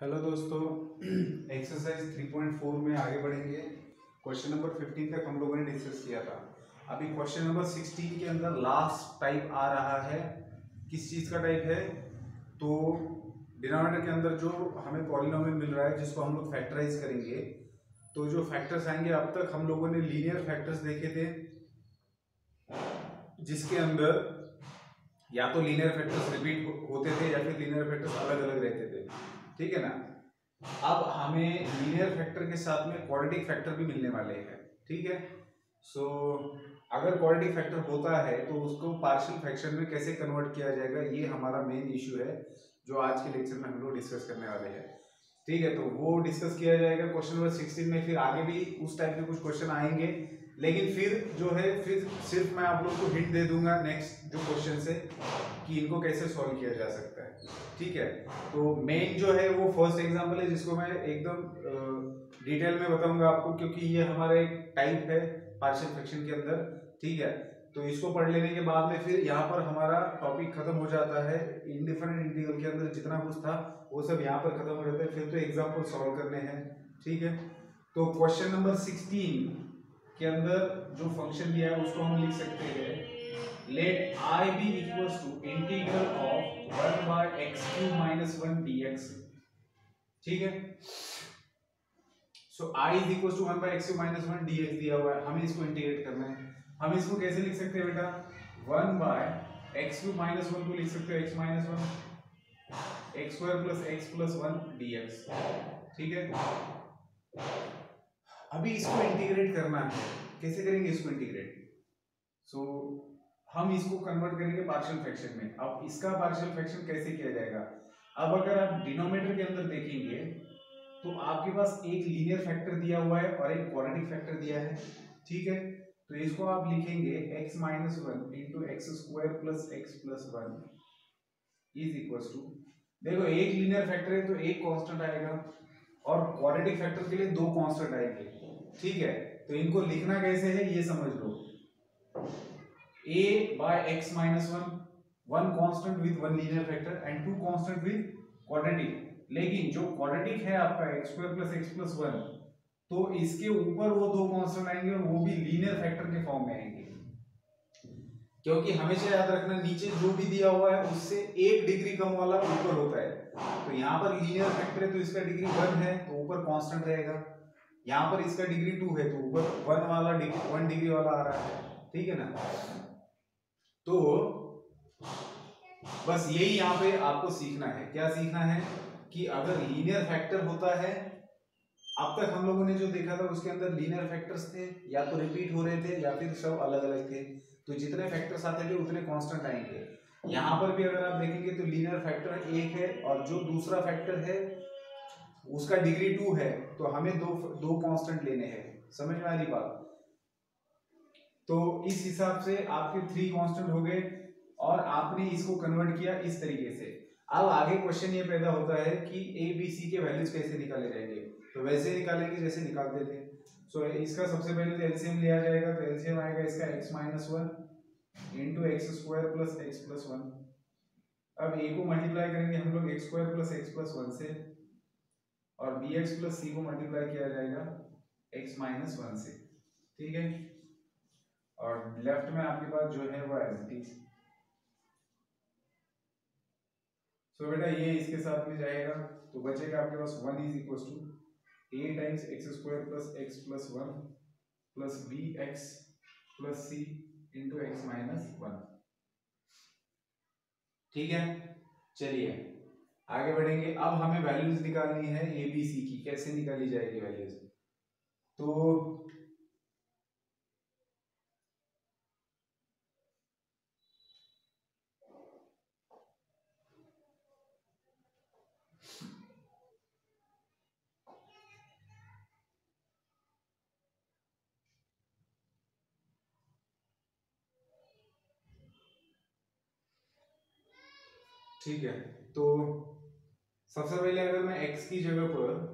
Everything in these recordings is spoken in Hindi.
हेलो दोस्तों, एक्सरसाइज 3.4 में आगे बढ़ेंगे। क्वेश्चन नंबर 15 तक हम लोगों ने डिस्कस किया था। अभी क्वेश्चन नंबर 16 के अंदर लास्ट टाइप आ रहा है। किस चीज़ का टाइप है? तो डिनोमिनेटर के अंदर जो हमें पॉलिनोमियल मिल रहा है जिसको हम लोग फैक्टराइज करेंगे, तो जो फैक्टर्स आएंगे, अब तक हम लोगों ने लीनियर फैक्टर्स देखे थे जिसके अंदर या तो लीनियर फैक्टर्स रिपीट होते थे या फिर लीनियर फैक्टर्स अलग अलग रहते थे। ठीक है ना। अब हमें लीनियर फैक्टर के साथ में क्वाड्रेटिक फैक्टर भी मिलने वाले हैं। ठीक है। सो अगर क्वाड्रेटिक फैक्टर होता है तो उसको पार्शियल फ्रैक्शन में कैसे कन्वर्ट किया जाएगा, ये हमारा मेन इशू है जो आज के लेक्चर में हम लोग डिस्कस करने वाले हैं। ठीक है, तो वो डिस्कस किया जाएगा क्वेश्चन नंबर 16 में। फिर आगे भी उस टाइप के कुछ क्वेश्चन आएंगे, लेकिन फिर जो है फिर सिर्फ मैं आप लोग को हिंट दे दूंगा नेक्स्ट जो क्वेश्चन से कि इनको कैसे सॉल्व किया जा सकता है। ठीक है, तो मेन जो है वो फर्स्ट एग्जांपल है जिसको मैं एकदम डिटेल में बताऊंगा आपको, क्योंकि ये हमारा एक टाइप है पार्शियल फ्रैक्शन के अंदर। ठीक है, तो इसको पढ़ लेने के बाद में फिर यहाँ पर हमारा टॉपिक खत्म हो जाता है। इंडिफरेंट इंटीग्रल के अंदर जितना कुछ था वो सब यहाँ पर खत्म हो जाता है। फिर तो एग्जाम्पल सॉल्व करने हैं। ठीक है, तो क्वेश्चन नंबर 16 के अंदर जो फंक्शन दिया है उसको हम लिख सकते हैं, late I be equals to integral of 1 by x cube minus 1 dx। ठीक है, सो I is equals to 1 by x cube minus 1 dx दिया हुआ है, हमें इसको इंटीग्रेट करना है। हम इसको कैसे लिख सकते हैं बेटा? 1 by x cube minus 1 को लिख सकते हो x minus 1 x square plus x plus 1 dx। ठीक है, अभी इसको इंटीग्रेट करना है। कैसे करेंगे इसको इंटीग्रेट? सो हम इसको कन्वर्ट करेंगे पार्शियल फ्रैक्शन में। अब इसका पार्शियल फ्रैक्शन कैसे किया जाएगा? अब अगर आप डिनोमिनेटर के अंदर देखेंगे तो आपके पास एक लीनियर फैक्टर दिया हुआ है और एक क्वाड्रेटिक फैक्टर दिया है। ठीक है, तो इसको आप लिखेंगे x minus 1 into X square plus X plus 1 is equal to, देखो एक लीनियर फैक्टर है तो एक कांस्टेंट आएगा और क्वाड्रेटिक फैक्टर के लिए दो कांस्टेंट आएंगे। ठीक है, तो इनको लिखना कैसे है ये समझ लो। a by x minus 1, one constant with one linear factor and two constant with quadratic। लेकिन जो क्वाड्रेटिक है आपका x square plus x plus 1, तो इसके ऊपर वो दो कांस्टेंट आएंगे और वो भी लीनियर फैक्टर के फॉर्म में आएंगे। क्योंकि हमेशा याद रखना नीचे जो भी दिया हुआ है उससे एक डिग्री कम वाला ऊपर होता है। तो यहाँ पर लीनियर फैक्टर है तो इसका डिग्री 1 है तो ऊपर कांस्टेंट रहेगा। यहाँ पर इसका डिग्री 2 है तो ऊपर 1 वाला 1 डिग्री वाला आ रहा है। ठीक है ना। तो बस यही यहाँ पे आपको सीखना है। क्या सीखना है कि अगर लीनियर फैक्टर होता है, अब तक हम लोगों ने जो देखा था उसके अंदर लीनियर फैक्टर्स थे, या तो रिपीट हो रहे थे या फिर सब अलग अलग थे। तो जितने फैक्टर्स आते थे उतने कांस्टेंट आएंगे। यहाँ पर भी अगर आप देखेंगे तो लीनियर फैक्टर एक है और जो दूसरा फैक्टर है उसका डिग्री 2 है, तो हमें दो कांस्टेंट लेने हैं। समझ में आ रही बात? तो इस हिसाब से आपके 3 कांस्टेंट हो गए और आपने इसको कन्वर्ट किया इस तरीके से। अब आगे क्वेश्चन ये पैदा होता है कि ए बी सी के वैल्यूज कैसे निकाले जाएंगे। तो वैसे निकालेंगे जैसे निकालते थे। सो इसका सबसे पहले तो एलसीएम लिया जाएगा। तो एलसीएम आएगा इसका x minus 1 into X square plus X plus 1। अब ए को मल्टीप्लाई करेंगे हम लोग x square plus X plus 1 से, और बी एक्स प्लस सी को मल्टीप्लाई किया जाएगा x माइनस 1 से। ठीक है, और लेफ्ट में आपके पास जो है वो एज इट इज। सो बेटा ये इसके साथ में जाएगा तो बचेगा आपके पास 1 is equal to a times X square plus X plus 1 plus B X plus C into X minus 1। ठीक है, चलिए आगे बढ़ेंगे। अब हमें वैल्यूज निकालनी है ए बी सी की। कैसे निकाली जाएगी वैल्यूज? तो ठीक है, तो सबसे पहले अगर मैं x की जगह पर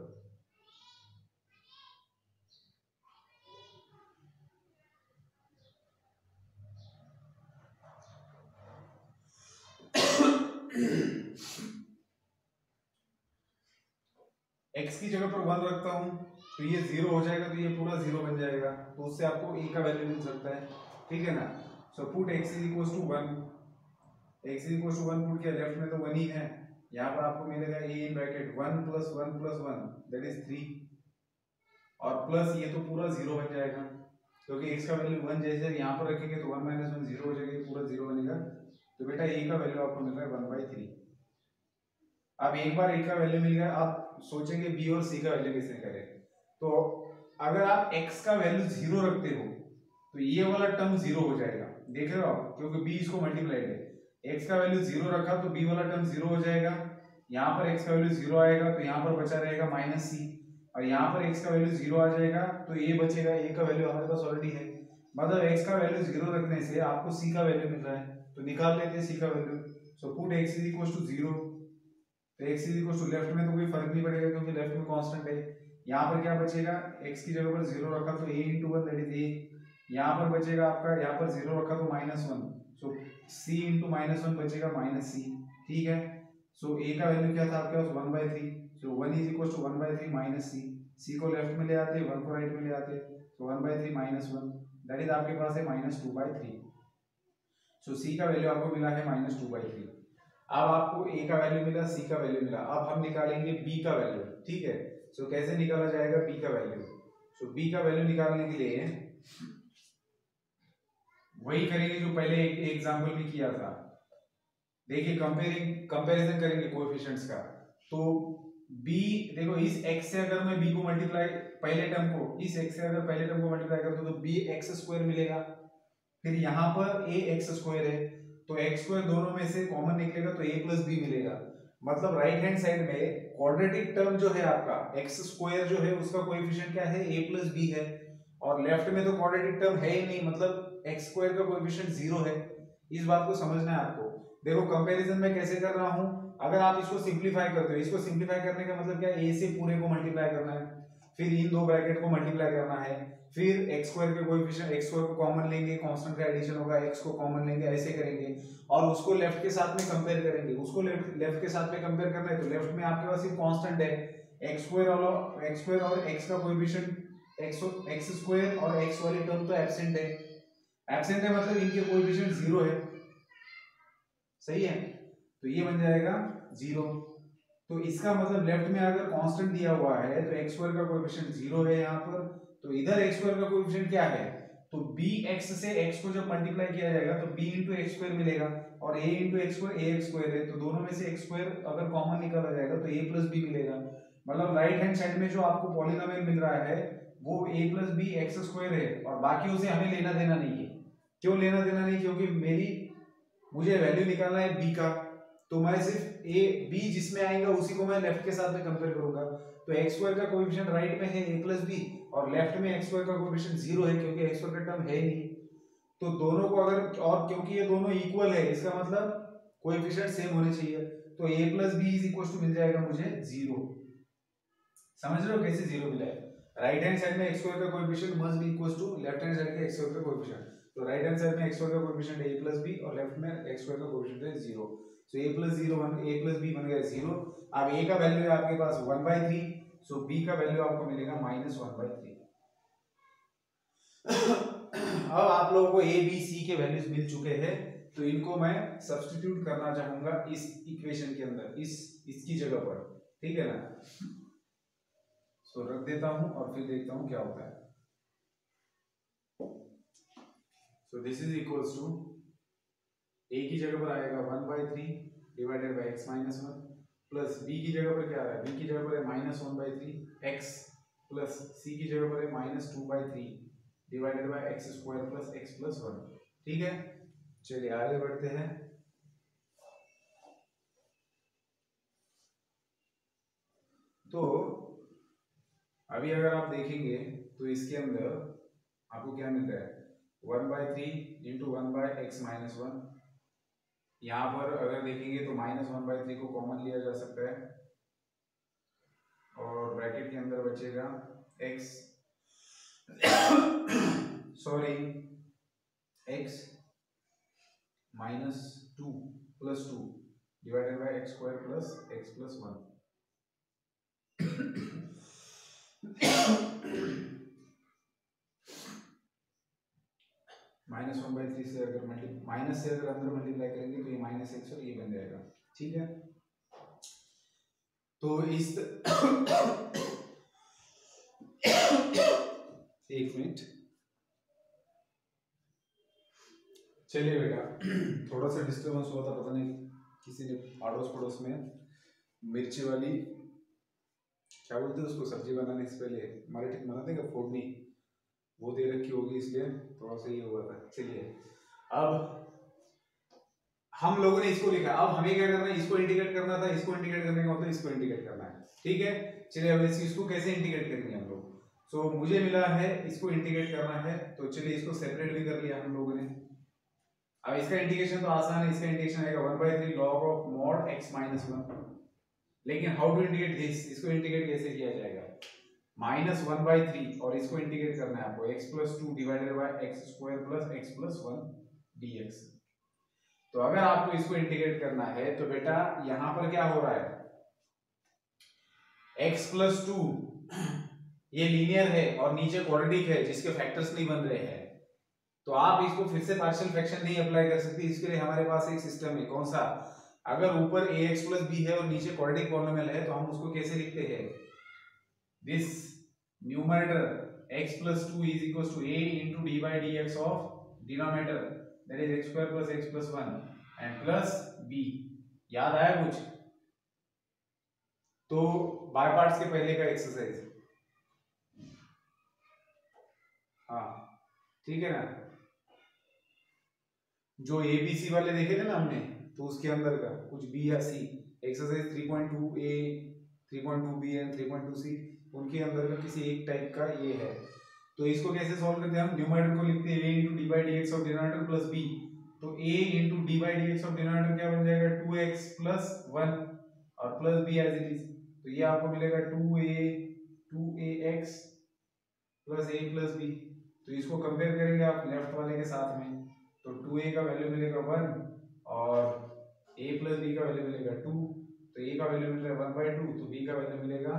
x की जगह पर 1 रखता हूँ तो ये 0 हो जाएगा, तो ये पूरा 0 बन जाएगा, तो उससे आपको a का वैल्यू मिल सकता है, ठीक है ना। So put x is equal to 1, x is equal to 1 put किया, लेफ्ट में तो 1 ही है, यहाँ पर आपको मिलेगा a in bracket 1 plus 1 plus 1 that is 3, और प्लस ये तो पूरा 0 बन जाएगा, क्योंकि x का वैल्यू 1 जैसे यहाँ पर रखेंगे तो 1 माइनस 1 0 हो जाएगा, पूरा 0 बनेगा, तो बेटा a का वैल्यू आपको मिल रहा है 1/3। अब एक बार a का वैल्यू मिल गया, आप सोचेंगे b और c का वैल्यू कैसे करें, तो अगर आप x का वैल्यू 0 रखते हो तो ये वाला टर्म 0 हो जाएगा, देख रहे हो आप, क्योंकि b इसको मल्टीप्लाइड है, x का वैल्यू 0 रखा तो b वाला टर्म 0 हो जाएगा, यहाँ पर x का वैल्यू 0 आएगा तो यहाँ पर बचा रहेगा माइनस c, और यहाँ पर x का वैल्यू 0 आ जाएगा तो a बचेगा, a का वैल्यू हमारे पास ऑलरेडी है, मतलब x का वैल्यू 0 रखने से आपको c का वैल्यू मिल रहा है, तो निकाल लेते हैं c का value. So put x is equal to 0, तो x is equal to, left में तो कोई फर्क नहीं पड़ेगा क्योंकि लेफ्ट में कांस्टेंट है, यहाँ पर क्या बचेगा, x की जगह पर 0 रखा तो a into 1 that is a, यहाँ पर बचेगा आपका, यहाँ पर 0 रखा तो -1, सो c इंटू -1 बचेगा -c, ठीक है। सो a का वैल्यू क्या था आपके पास 1/3, so 1 is equal to 1/3 minus c, c को लेफ्ट में ले आते, 1 को राइट में ले आते, तो 1/3 -1 दैट इज आपके पास है -2/3, सो c का वैल्यू आपको मिला है -2/3। अब आपको a का वैल्यू मिला, c का वैल्यू मिला, अब हम निकालेंगे b का वैल्यू, ठीक है। सो कैसे निकाला जाएगा b का वैल्यू, सो b का वैल्यू निकालने के लिए वही करेंगे जो पहले एक एग्जांपल में किया था, देखिए कंपैरिजन करेंगे कोएफिशिएंट्स का, तो b देखो, इस x से अगर मैं b को मल्टीप्लाई, पहले टर्म को इस x से अगर पहले टर्म को मल्टीप्लाई करता हूं तो bx² मिलेगा, फिर यहाँ पर ax² है तो x² दोनों में से कॉमन निकलेगा तो a प्लस b मिलेगा, मतलब राइट हैंड साइड में क्वाड्रेटिक टर्म जो है आपका x² जो है उसका कोएफिशिएंट क्या है, a प्लस b है, और लेफ्ट में तो क्वाड्रेटिक टर्म है ही नहीं, मतलब x² का कोएफिशिएंट 0 है, इस बात को समझना है आपको। देखो कंपैरिजन में कैसे कर रहा हूं, अगर आप इसको सिंपलीफाई करते हो, इसको सिंपलीफाई करने का मतलब क्या है, a से पूरे को मल्टीप्लाई करना है, फिर इन दो ब्रैकेट को मल्टीप्लाई करना है, फिर x² के कोएफिशिएंट, x² को कॉमन लेंगे, कांस्टेंट का एडिशन होगा, x को कॉमन लेंगे, ऐसे करेंगे, और उसको लेफ्ट के साथ में कंपेयर करेंगे, उसको लेफ्ट के साथ में कंपेयर करना है तो लेफ्ट में आपके पास सिर्फ कांस्टेंट है, x² और x का कोएफिशिएंट x² और x वाली टर्म तो एब्सेंट है, एब्सेंट है मतलब इनके कोएफिशिएंट 0 है, सही है, तो ये बन जाएगा 0, तो इसका मतलब लेफ्ट में अगर कांस्टेंट दिया हुआ है तो x² का कोएफिशिएंट 0 है यहाँ पर, तो इधर x² का कोएफिशिएंट क्या है, तो bx से x को जब मल्टीप्लाई किया जाएगा तो b इंटू x² मिलेगा, और a इंटू x² ax² है, तो दोनों में से x² अगर कॉमन निकाला जाएगा तो a प्लस b मिलेगा, मतलब राइट हैंड साइड में जो आपको पॉलिनोमियल मिल रहा है वो a प्लस बी x² है, और बाकी उसे हमें लेना देना नहीं है, क्यों लेना देना नहीं, क्योंकि मुझे वैल्यू निकालना है b का, तो मैं सिर्फ a b जिसमें आएगा उसी को मैं लेफ्ट के साथ में कंपेयर करूंगा, तो x² का कोएफिशिएंट राइट में है a प्लस बी, और लेफ्ट में x² का कोएफिशिएंट 0 है क्योंकि x² का टर्म है ही नहीं, तो दोनों को अगर, और क्योंकि ये दोनों इक्वल है इसका मतलब कोएफिशिएंट सेम होने चाहिए, तो a plus B is equal to मिल जाएगा मुझे 0, समझ रहे हो कैसे 0 मिला है, राइट हैंड साइड में x² का coefficient must be equal to left hand side के x² का कोएफिशिएंट, तो राइट हैंड साइड में x² का कोएफिशिएंट a प्लस बी और लेफ्ट में x² का कोएफिशिएंट है 0, सो a plus 0 a plus b बन गया 0, अब a का वैल्यू है आपके पास 1/3, सो b का वैल्यू आपको मिलेगा -1/3। अब आप लोगों को a b c के वैल्यूज मिल चुके हैं, तो इनको मैं सब्स्टिट्यूट करना चाहूंगा इस इक्वेशन के अंदर, इसकी जगह पर, ठीक है ना, सो रख देता हूं और फिर देखता हूं क्या होता है। So this is equals to, a की जगह पर आएगा 1/3 divided by x minus 1, plus b की जगह पर क्या आ रहा है, b की जगह पर है -1/3 x, प्लस c की जगह पर है -2/3 divided by x² plus x plus 1, ठीक है। चलिए आगे बढ़ते हैं, तो अभी अगर आप देखेंगे तो इसके अंदर आपको क्या मिल रहा है, 1/3 इंटू 1/x माइनस 1, यहाँ पर अगर देखेंगे तो -1/3 को कॉमन लिया जा सकता है, और ब्रैकेट के अंदर बचेगा x sorry x -2 plus 2 divided bye x² plus x plus 1, -1/3 से अगर माइनस से अगर अंदर मल्टीप्लाई करेंगे तो ये -x और ये बन जाएगा। ठीक है, तो इस एक मिनट, चलिए बेटा, थोड़ा सा डिस्टर्बेंस हुआ था, पता नहीं किसी ने अड़ोस पड़ोस में मिर्ची वाली क्या बोलते हैं उसको, सब्जी बनाने से पहले मराठी में बनाते हैं फोड़नी, वो दे रखी होगी, इसलिए थोड़ा सा ये हुआ था। चलिए, अब हम लोगों ने इसको लिखा, अब हमें क्या करना है, इसको इंटीग्रेट करना था, इसको इंटीग्रेट करने का मतलब इसको इंटीग्रेट करना है। ठीक है, चलिए अब इसको कैसे इंटीग्रेट करेंगे हम लोग। सो मुझे मिला है इसको इंटीग्रेट करना है, तो चलिए इसको सेपरेट भी कर लिया हम लोगों ने। अब इसका इंटीग्रेशन तो आसान है, इसका इंटीग्रेशन आएगा 1/3 log of mod x - 1। लेकिन हाउ टू इंटीग्रेट दिस, इसको इंटीग्रेट कैसे किया जाएगा, -1/3 और इसको इंटीग्रेट करना है आपको x + 2 divided bye x² + x + 1 dx। तो अगर आपको इसको इंटीग्रेट करना है तो बेटा यहां पर क्या हो रहा है, x + 2 ये लीनियर है और नीचे क्वाड्रेटिक है जिसके फैक्टर्स नहीं बन रहे हैं, तो आप इसको फिर से पार्शियल फ्रैक्शन नहीं अप्लाई कर सकते। इसके लिए हमारे पास एक सिस्टम है, कौन सा, अगर ऊपर ax + b है और नीचे क्वाड्रेटिक पॉलिनोमियल है तो हम उसको कैसे लिखते हैं, this numerator x + 2 = a * d/dx of denominator that is x² + x + 1 and plus b। याद आया कुछ, तो बाय पार्ट्स के पहले का एक्सरसाइज, हाँ ठीक है ना, जो एबीसी वाले देखे थे ना हमने, तो उसके अंदर का कुछ बी या सी, exercise 3.2a 3.2b and 3.2c, उनके अंदर का किसी एक टाइप का ये है। तो इसको कैसे सॉल्व करते हैं, हम न्यूमरेटर को लिखते हैं a * d/dx of denominator plus b, तो a * d/dx ऑफ डिनोमिनेटर क्या बन जाएगा, 2x + 1 और plus b as it is, तो ये आपको मिलेगा 2ax + a + b। तो इसको कंपेयर करेंगे आप लेफ्ट वाले के साथ में, तो 2a का वैल्यू मिलेगा 1 और a + b का वैल्यू मिलेगा 2, तो a का वैल्यू मिल रहा है 1/2, तो b का वैल्यू मिलेगा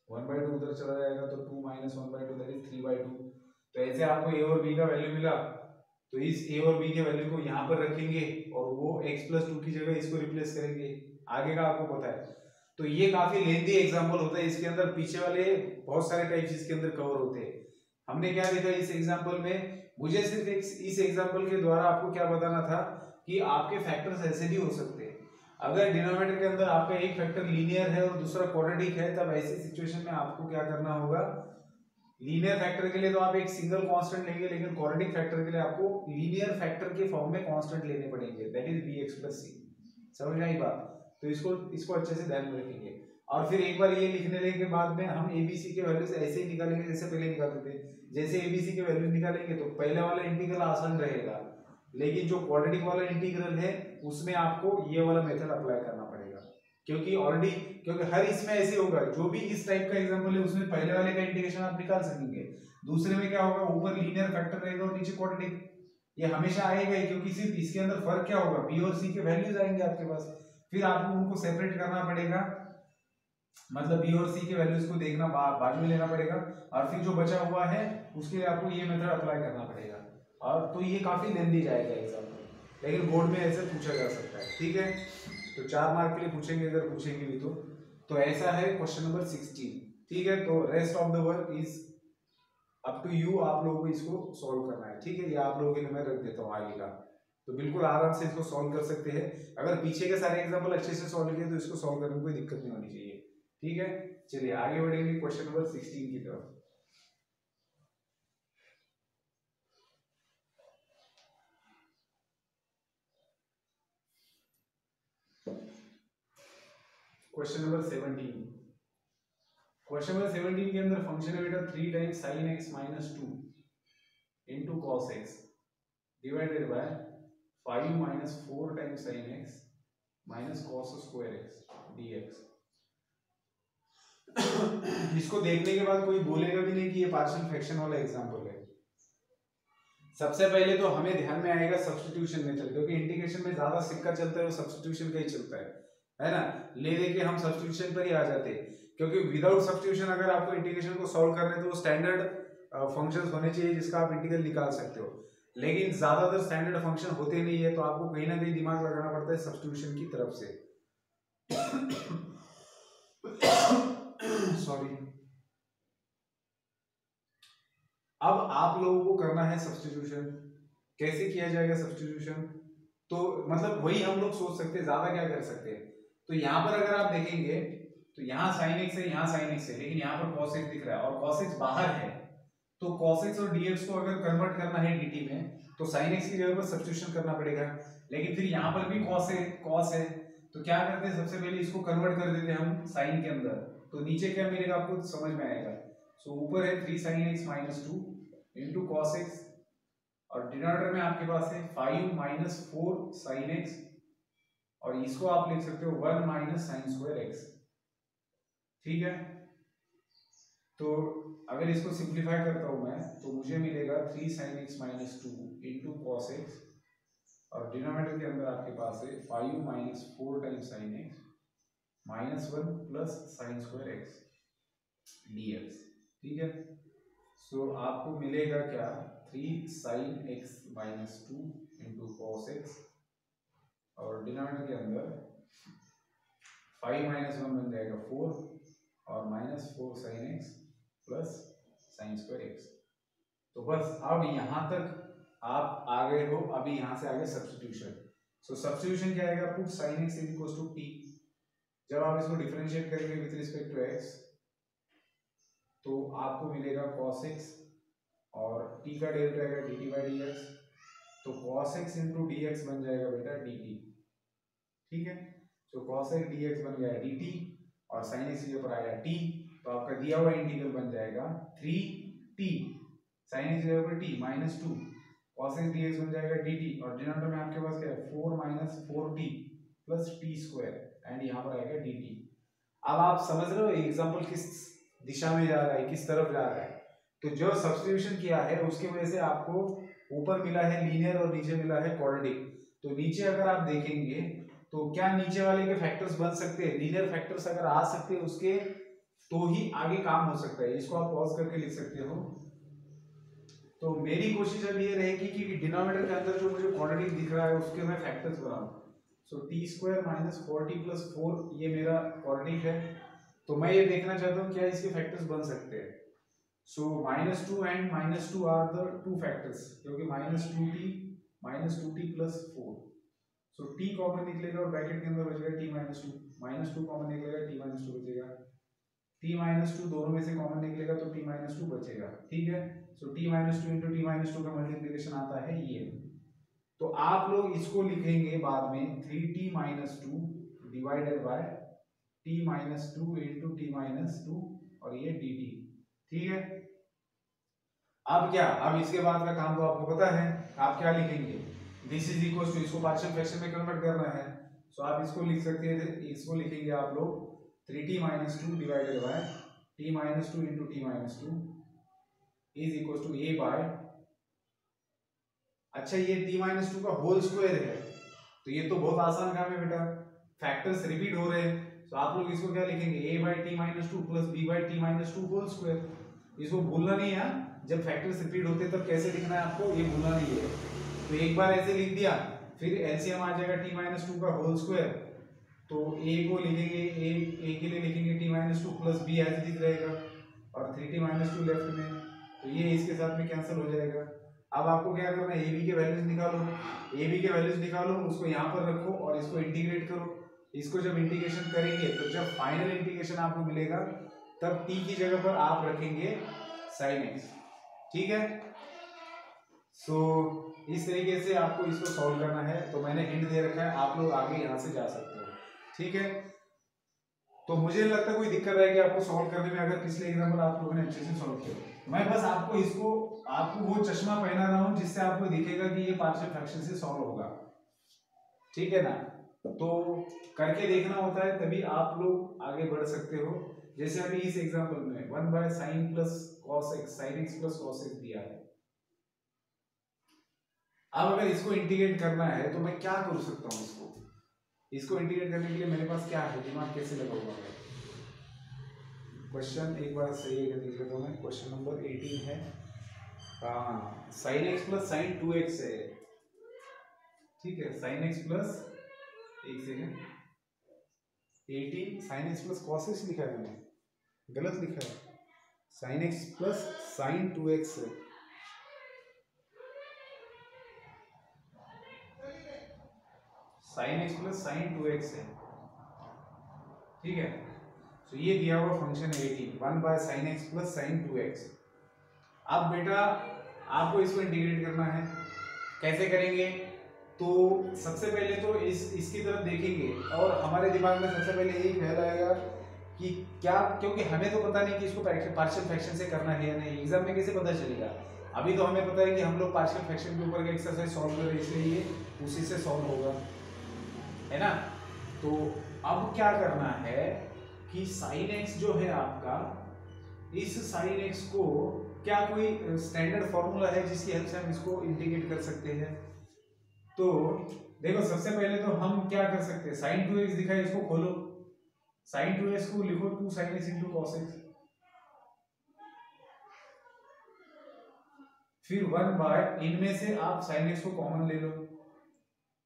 1/2, उधर चला जाएगा तो 2 - 1/2 दैट इज 3/2। तो ऐसे आपको a और b का वैल्यू मिला, तो इस a और b के वैल्यू को यहाँ पर रखेंगे और वो x + 2 की जगह इसको रिप्लेस करेंगे, आगे का आपको पता है। तो ये काफी लेंथी एग्जांपल होता है, इसके अंदर पीछे वाले बहुत सारे टाइप्स इसके अंदर कवर होते हैं। हमने क्या देखा इस एग्जांपल में, मुझे सिर्फ इस एग्जांपल के द्वारा आपको क्या बताना था कि आपके फैक्टर्स ऐसे भी हो सकते हैं। अगर डिनोमिनेटर के अंदर आपका एक फैक्टर लीनियर है और दूसरा क्वाड्रेटिक है, तब ऐसी सिचुएशन में आपको क्या करना होगा, लीनियर फैक्टर के लिए तो आप एक सिंगल कांस्टेंट लेंगे, लेकिन क्वाड्रेटिक फैक्टर के लिए आपको लीनियर फैक्टर के फॉर्म में कांस्टेंट लेने पड़ेंगे, दैट इज bx + c। समझ में आई बात, तो इसको अच्छे से ध्यान में रखेंगे। और फिर एक बार ये लिखने के बाद में हम एबीसी के वैल्यूज ऐसे ही निकालेंगे जैसे पहले निकालते थे। जैसे एबीसी के वैल्यूज निकालेंगे तो पहले वाला इंटीग्रल आसान रहेगा, लेकिन जो क्वाड्रेटिक वाला इंटीग्रल है उसमें आपको ये वाला मेथड अप्लाई करना पड़ेगा, क्योंकि हर इसमें ऐसे होगा, जो भी इस टाइप का एग्जांपल है उसमें पहले वाले का इंटीग्रेशन आप निकाल सकेंगे, दूसरे में क्या होगा, ऊपर लीनियर फैक्टर रहेगा और नीचे क्वाड्रेटिक, ये हमेशा आएगा ही, क्योंकि सिर्फ इसके अंदर फर्क क्या होगा, बी और सी के वैल्यूज आएंगे आपके पास, फिर आपको उनको सेपरेट करना पड़ेगा, मतलब बी और सी के वैल्यूज को देखना, बाजू में लेना पड़ेगा, और फिर जो बचा हुआ है उसके लिए आपको ये मेथड अप्लाई करना पड़ेगा। और तो ये काफी लेंथी जाएगा एग्जाम्पल, लेकिन बोर्ड में ऐसे पूछा जा सकता है, ठीक है। तो 4 मार्क के लिए पूछेंगे, अगर पूछेंगे भी तो ऐसा है क्वेश्चन नंबर 16, ठीक है। तो rest of the work is up to you, आप लोगों को इसको सॉल्व करना है, ठीक है। ये आप लोगों के लिए मैं रख देता हूँ आगे का, तो बिल्कुल आराम से इसको सॉल्व कर सकते हैं। अगर पीछे के सारे एग्जाम्पल अच्छे से सॉल्व किए तो इसको सॉल्व करने में कोई दिक्कत नहीं होनी चाहिए, ठीक है। चलिए आगे बढ़ेंगे क्वेश्चन नंबर 16 की तरफ। क्वेश्चन नंबर 17, क्वेश्चन नंबर 17 के अंदर फंक्शन है बेटा 3 times sin x - 2 into cos x divided bye 5 - 4 times sin x minus cos square x dx। इसको देखने के बाद कोई बोलेगा भी नहीं कि ये पार्शियल फ्रैक्शन वाला एग्जांपल है। सबसे पहले तो हमें ध्यान में आएगा सब्स्टिट्यूशन मेथड, क्योंकि इंटीग्रेशन में ज्यादा सिक्का चलता है वो सब्स्टिट्यूशन का ही चलता है ना। ले दे के हम सब्स्टिट्यूशन पर ही आ जाते हैं। क्योंकि विदाउट सब्स्टिट्यूशन अगर आपको इंटीग्रेशन को सॉल्व करना है तो स्टैंडर्ड फंक्शंस होने चाहिए जिसका आप इंटीग्रल निकाल सकते हो, लेकिन ज्यादातर स्टैंडर्ड फंक्शन होते नहीं है, तो आपको कहीं ना कहीं दिमाग लगाना पड़ता है सब्स्टिट्यूशन की तरफ से। सॉरी। अब आप लोगों को करना है सब्स्टिट्यूशन। कैसे किया जाएगा सब्स्टिट्यूशन? तो मतलब वही हम लोग सोच सकते हैं, ज्यादा क्या कर सकते हैं। तो यहाँ पर अगर आप देखेंगे तो यहाँ sin x है, यहाँ sin x है, लेकिन यहाँ पर cos x दिख रहा है और cos x बाहर है, तो cos x और dx को अगर कन्वर्ट करना है dt में तो sin x की जगह पर सब्स्टिट्यूशन करना पड़ेगा। लेकिन फिर यहाँ पर भी cos है, तो क्या करते हैं, सबसे पहले इसको कन्वर्ट कर देते हैं हम sin के अंदर, तो नीचे क्या मिलेगा आपको समझ में आएगा। सो ऊपर है 3 sin x minus 2 into cos x, और डिनोमिनेटर में आपके पास है 5 माइनस 4 sin x, और इसको आप लिख सकते हो 1 माइनस साइन स्क्वायर x। ठीक है, तो अगर इसको सिंप्लीफाई करता हूं मैं तो मुझे मिलेगा 3 sin x minus 2 into cos x, और डिनोमिनेटर के अंदर आपके पास है 5 minus 4 times sin x minus 1 plus sine square x dx। ठीक है, सो आपको मिलेगा क्या, 3 sin x minus 2 into cos x, और डिनोमिनेटर के अंदर 5 माइनस 1 बन जाएगा 4, और minus 4 sin x plus sine square x। तो बस अब यहां तक आप आ गए हो। अभी यहां से आगे सब्स्टिट्यूशन। सो सब्स्टिट्यूशन क्या आएगा, put sin x is equal to t। जब आप इसको डिफरेंशिएट करेंगे विद रिस्पेक्ट टू x तो आपको मिलेगा cos x, और t का डेरिवेटिव आएगा dt बाई dx, तो cos x इंटू dx बन जाएगा बेटा dt। ठीक है, तो cos x dx बन गया dt, और sin x के ऊपर आया t, तो आपका दिया हुआ इंटीग्रल बन जाएगा 3t sin x के ऊपर t minus 2 cos x dx बन जाएगा dt, और डिनोमिनेटर में आपके पास क्या है 4 minus 4t plus t square, and यहाँ पर आएगा dt। अब आप समझ रहे हो एग्जांपल किस दिशा में जा रहा है, किस तरफ जा रहा है। तो जो सब्स्टिट्यूशन किया है उसकी वजह से आपको ऊपर मिला है लीनियर और नीचे मिला है क्वाड्रेटिक। तो नीचे अगर आप देखेंगे तो क्या नीचे वाले के फैक्टर्स बन सकते हैं, लीनियर फैक्टर्स अगर आ सकते हैं उसके तो ही आगे काम हो सकता है। इसको आप पॉज करके लिख सकते हो। तो मेरी कोशिश अब ये रहेगी कि डिनोमिनेटर के अंदर जो मुझे क्वाड्रेटिक दिख रहा है उसके मैं फैक्टर्स बनाऊं। So T square minus 4t plus 4 ये मेरा क्वाड्रेटिक है, तो मैं ये देखना चाहता हूँ क्या इसके फैक्टर्स बन सकते हैं। So minus 2 and minus 2 are the two factors, क्योंकि minus 2t plus 4। So t common निकलेगा और ब्रैकेट के अंदर बचेगा t माइनस 2, माइनस 2 कॉमन निकलेगा t माइनस 2 बचेगा, t माइनस 2 दोनों में से कॉमन निकलेगा तो t माइनस 2 बचेगा। ठीक है, so t minus 2 into t minus 2 का मल्टीप्लिकेशन आता है ये। तो आप लोग इसको लिखेंगे बाद में 3t minus 2 divided by t minus 2 into t minus 2 और ये dt। ठीक है, अब क्या, अब इसके बाद का काम तो आपको पता है, आप क्या लिखेंगे, दिस इज इक्वल टू, इसको पार्शियल फ्रैक्शन में कन्वर्ट करना है। सो आप इसको लिख सकते हैं, इसको लिखेंगे आप लोग 3t minus 2 divided by t minus 2 into t minus 2 is equal to a by, अच्छा ये t माइनस 2 का होल स्क्वायर है, तो ये तो बहुत आसान काम है बेटा, फैक्टर्स रिपीट हो रहे हैं। तो आप लोग इसको क्या लिखेंगे, a by t minus 2 plus b by t minus 2 whole square. इसको भूलना नहीं है, जब फैक्टर्स रिपीट होते हैं तब कैसे लिखना है आपको, ये भूलना नहीं है। तो एक बार ऐसे लिख दिया, फिर एलसीएम आ जाएगा t माइनस 2 का होल स्क्वायर, तो a को लिखेंगे, a के लिए लिखेंगे t minus 2 plus b as it is रहेगा, और 3t माइनस 2 लेफ्ट में, तो ये इसके साथ में कैंसिल हो जाएगा। अब आपको क्या करना है, ab के वैल्यूज निकालो, ab के वैल्यूज निकालो, उसको यहाँ पर रखो और इसको इंटीग्रेट करो। इसको जब इंटीग्रेशन करेंगे तो जब फाइनल इंटीग्रेशन आपको मिलेगा तब t की जगह पर आप रखेंगे sin x। ठीक है, सो इस तरीके से आपको इसको सॉल्व करना है। तो मैंने हिंट दे रखा है, आप लोग आगे यहाँ से जा सकते हो। ठीक है, तो मुझे नहीं लगता कोई दिक्कत रहेगी आपको सॉल्व करने में, अगर पिछले एग्जाम्पल आप लोगों ने अच्छे से सॉल्व किया। मैं बस आपको इसको, आपको वो चश्मा पहना रहा हूँ जिससे आपको दिखेगा कि ये पार्शियल फ्रैक्शन से सॉल्व होगा। ठीक है ना, तो करके देखना होता है तभी आप लोग आगे बढ़ सकते हो। जैसे अभी इस एग्जाम्पल में 1 by sine plus cos x, sine x plus cos x दिया है। अब अगर इसको इंटीग्रेट करना है तो मैं क्या कर सकता हूँ, इसको इंटीग्रेट करने के लिए मेरे पास क्या है, दिमाग कैसे लगाऊंगा मैं। क्वेश्चन एक बार सही है देख लेता हूँ मैं। क्वेश्चन नंबर 18 है। हाँ, sine x plus sign 2x है। ठीक है, साइन एक्स प्लस, एक second, 18 sine x plus cos x लिखा है मैंने, गलत लिखा है। Sine x plus sign 2x है। Sine x plus sign 2x है। ठीक है, तो ये दिया हुआ function 18 1 by sine x plus sign 2x। अब बेटा आपको इसको इंटीग्रेट करना है। कैसे करेंगे? तो सबसे पहले तो इसकी तरफ देखेंगे और हमारे दिमाग में सबसे पहले यही ख्याल आएगा कि क्या, क्योंकि हमें तो पता नहीं कि इसको पार्शियल फ्रैक्शन से करना है या नहीं। एग्जाम में कैसे पता चलेगा? अभी तो हमें पता है कि हम लोग पार्शियल फ्रैक्शन के ऊपर एक्सरसाइज सॉल्व कर रहे हैं, इसलिए ये उसी से सॉल्व होगा, है ना। तो अब क्या करना है कि साइन एक्स जो है आपका, इस साइन एक्स को क्या कोई स्टैंडर्ड फॉर्मूला है जिसकी हेल्प से हम इसको इंटीग्रेट कर सकते हैं? तो देखो सबसे पहले तो हम क्या कर सकते हैं, साइन 2x दिखा है, इसको खोलो, साइन 2x को लिखो 2 sin x into cos x, फिर 1 बाय, इनमें से आप साइन x को कॉमन ले लो,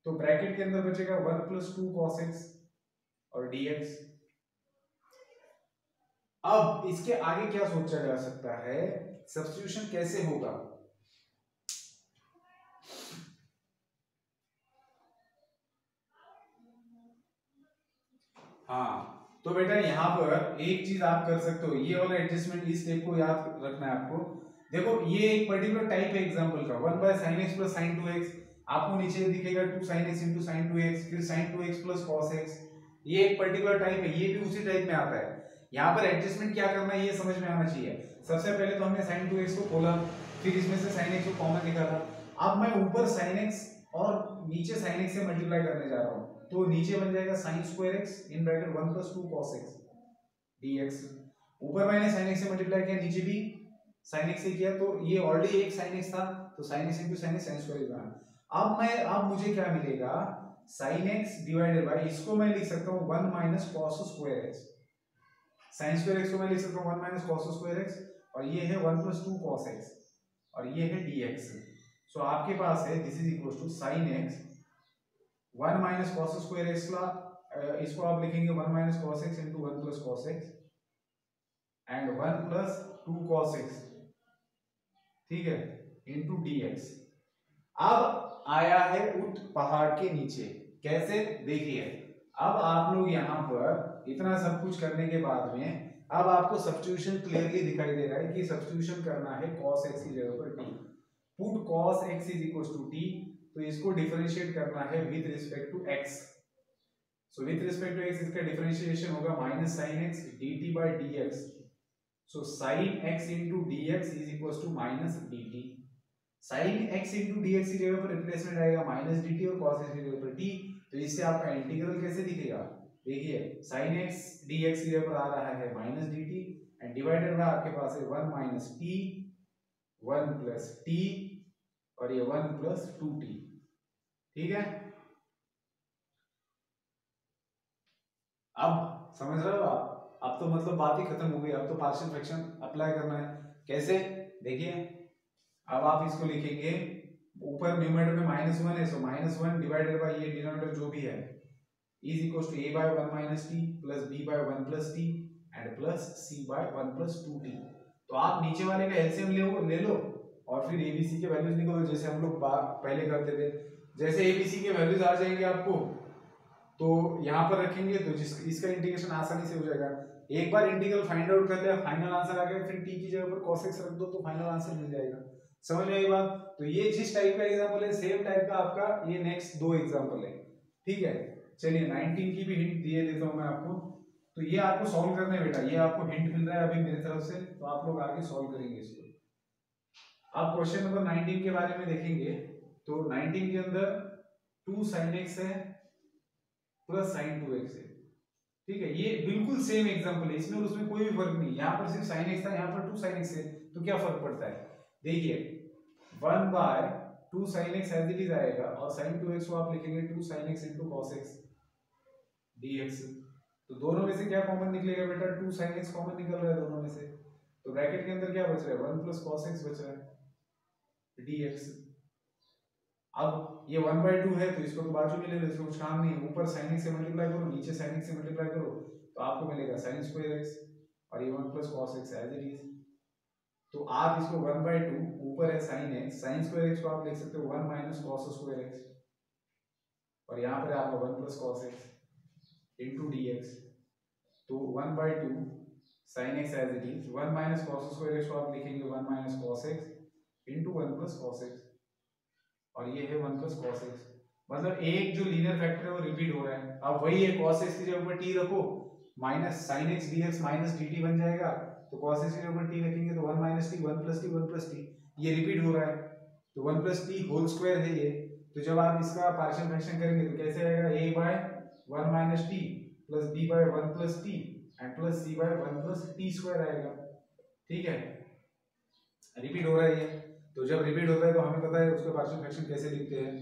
तो ब्रैकेट के अंदर बचेगा 1 प्लस 2 cos x और dx। अब इसके आगे क्या सोचा जा सकता है, सब्स्टिट्यूशन कैसे होगा? हाँ, तो बेटा यहाँ पर एक चीज आप कर सकते हो, ये वाला एडजस्टमेंट, इस स्टेप को याद रखना है आपको। देखो ये एक पर्टिकुलर टाइप है एग्जांपल का, 1 by sine x plus sign 2x, आपको नीचे दिखेगा 2 sin x into sign 2x, फिर sign 2x plus cos x। ये एक पर्टिकुलर टाइप है, ये भी उसी टाइप में आता है। यहाँ पर एडजस्टमेंट क्या करना है ये समझ में आना चाहिए। सबसे पहले तो हमने साइन 2x को खोला, फिर इसमें से साइन x को कॉमन निकाला। अब मैं ऊपर साइन x और नीचे साइन x से मल्टीप्लाई करने जा रहा हूँ, तो नीचे बन जाएगा sine square x in bracket 1 plus 2 cos x dx। ऊपर मैंने साइन x से मल्टीप्लाई किया, नीचे भी साइन x से किया, तो ये ऑलरेडी एक साइन x था, तो sine x into sine x sine square बना। अब मुझे क्या मिलेगा, साइन x डिवाइडेड बाय, इसको मैं लिख सकता हूँ 1 minus cos square x, sine square x को मैं लिख सकता हूँ 1 माइनस कॉस स्क्वायर x, और ये है 1 प्लस 2 cos x, और ये है dx। सो आपके पास है this is equal to sine x 1 minus cos square x ला, इसको आप लिखेंगे 1 minus cos x into 1 plus cos x and 1 plus 2 cos x, ठीक है, इंटू dx। अब आया है उठ पहाड़ के नीचे, कैसे देखिए। अब आप लोग यहाँ पर इतना सब कुछ करने के बाद में अब आपको सब्स्टिट्यूशन क्लियरली दिखाई दे रहा है कि सब्स्टिट्यूशन करना है cos x की जगह पर t, put cos x is equal to t, तो इसको डिफरेंशिएट करना है with respect to x। So with respect to x इसका डिफरेंशिएशन होगा minus sine x dt by dx। So sine x into dx is equal to minus dt। Sine x into dx की जगह पर रिप्लेसमेंट आएगा माइनस dt और cos x की जगह पर t, तो इससे आपका इंटीग्रल कैसे दिखेगा, देखिए साइन x dx की जगह पर आ रहा है minus dt and divided bye आपके पास है 1 माइनस t 1 प्लस t और ये 1 प्लस 2t, ठीक है। अब समझ रहे हो आप? अब तो मतलब बात ही खत्म हो गई, अब तो पार्शियल फ्रैक्शन अप्लाई करना है। कैसे देखिए, अब आप इसको लिखेंगे, ऊपर न्यूमरेटर में -1 है, सो -1 डिवाइडेड बाय ये डिनोमिनेटर जो भी है is equal to a by 1 minus t plus b by 1 plus t and plus c by 1 plus 2t। तो आप नीचे वाले का एलसीएम ले लो और फिर abc के वैल्यूज निकालो, जैसे हम लोग पहले करते थे। जैसे abc के वैल्यूज आ जाएंगे आपको, तो यहाँ पर रखेंगे तो इसका इंटीग्रेशन आसानी से हो जाएगा। एक बार इंटीग्रल फाइंड आउट कर लिया, फाइनल आंसर आ गया, फिर t की जगह पर cos x रख दो तो फाइनल आंसर मिल जाएगा। समझ में आई बात? तो ये जिस टाइप का एग्जांपल है, सेम टाइप का आपका ये नेक्स्ट दो एग्जांपल है, ठीक है। चलिए 19 की भी हिंट दिए देता हूं मैं आपको, तो ये आपको सॉल्व करना है बेटा, ये आपको हिंट मिल रहा है अभी मेरी तरफ से, तो आप लोग आगे सॉल्व करेंगे इसको। अब क्वेश्चन नंबर 19 के बारे में देखेंगे, तो 19 के अंदर 2 sin x है प्लस साइन 2x है, ठीक है। ये बिल्कुल सेम एग्जांपल है, इसमें और उसमें कोई भी फर्क नहीं। यहाँ पर सिर्फ sin x था, यहाँ पर 2 sin x है, तो क्या फर्क पड़ता है, देखिए 1 by 2 sin x as it is आएगा और sin 2x को आप लिखेंगे 2 sin x into cos x dx। तो दोनों में से क्या कॉमन निकलेगा बेटा, 2 sin x कॉमन निकल रहा है दोनों में से, तो ब्रैकेट के अंदर क्या बच रहा है, 1 प्लस cos x बच रहा है dx। अब ये 1/2 है तो इसको तो बाजू में ले लो, इसको कुछ काम नहीं है, ऊपर sin x से मल्टीप्लाई करो, नीचे sin x से मल्टीप्लाई करो, तो आपको मिलेगा sin स्क्वायर x, और ये 1 plus cos x as it is. तो आप इसको 1/2, ऊपर है sin x, sin square x को आप लिख सकते हो 1 माइनस cos स्क्वायर x, और यहाँ पर आपका 1 plus cos x into dx। तो 1/2 sin x as it is, 1 minus cos square x को आप लिखेंगे 1 minus cos x into 1 plus cos x, और ये है 1 प्लस cos x। मतलब एक जो लीनियर फैक्टर है वो रिपीट हो रहा है। अब वही है, cos x की जगह पर t रखो, minus sin x dx minus dt बन जाएगा, तो cos x की जगह पर t रखेंगे तो 1 minus t, 1 plus t, 1 plus t, ये रिपीट हो रहा है, तो 1 प्लस t होल स्क्वायर है ये। तो जब आप इसका पार्शियल फ्रैक्शन करेंगे तो कैसे आएगा, a by 1 minus t plus b by 1 plus t and plus c by 1 plus t square आएगा। ठीक है, रिपीट हो रहा है ये। तो जब रिपीट होता है तो हमें पता है उसका पार्शियल फ्रैक्शन कैसे लिखते हैं।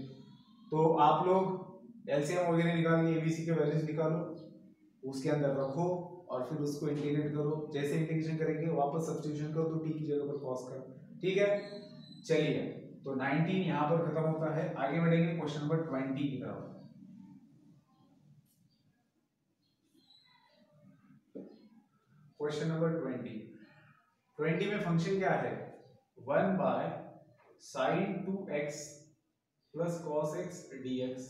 तो आप लोग एलसीएम वगैरह निकाल के एबीसी के वैल्यूज निकालो, उसके अंदर रखो और फिर उसको इंटीग्रेट करो, जैसे इंटीग्रेशन करेंगे वापस सब्स्टिट्यूशन करो तो टी की जगह पर कॉस करो। ठीक है, चलिए तो 19 यहाँ पर खत्म होता है, आगे बढ़ेंगे क्वेश्चन नंबर 20 की तरफ। क्वेश्चन नंबर 20 में फंक्शन क्या है, 1 by sine 2x plus cos x dx।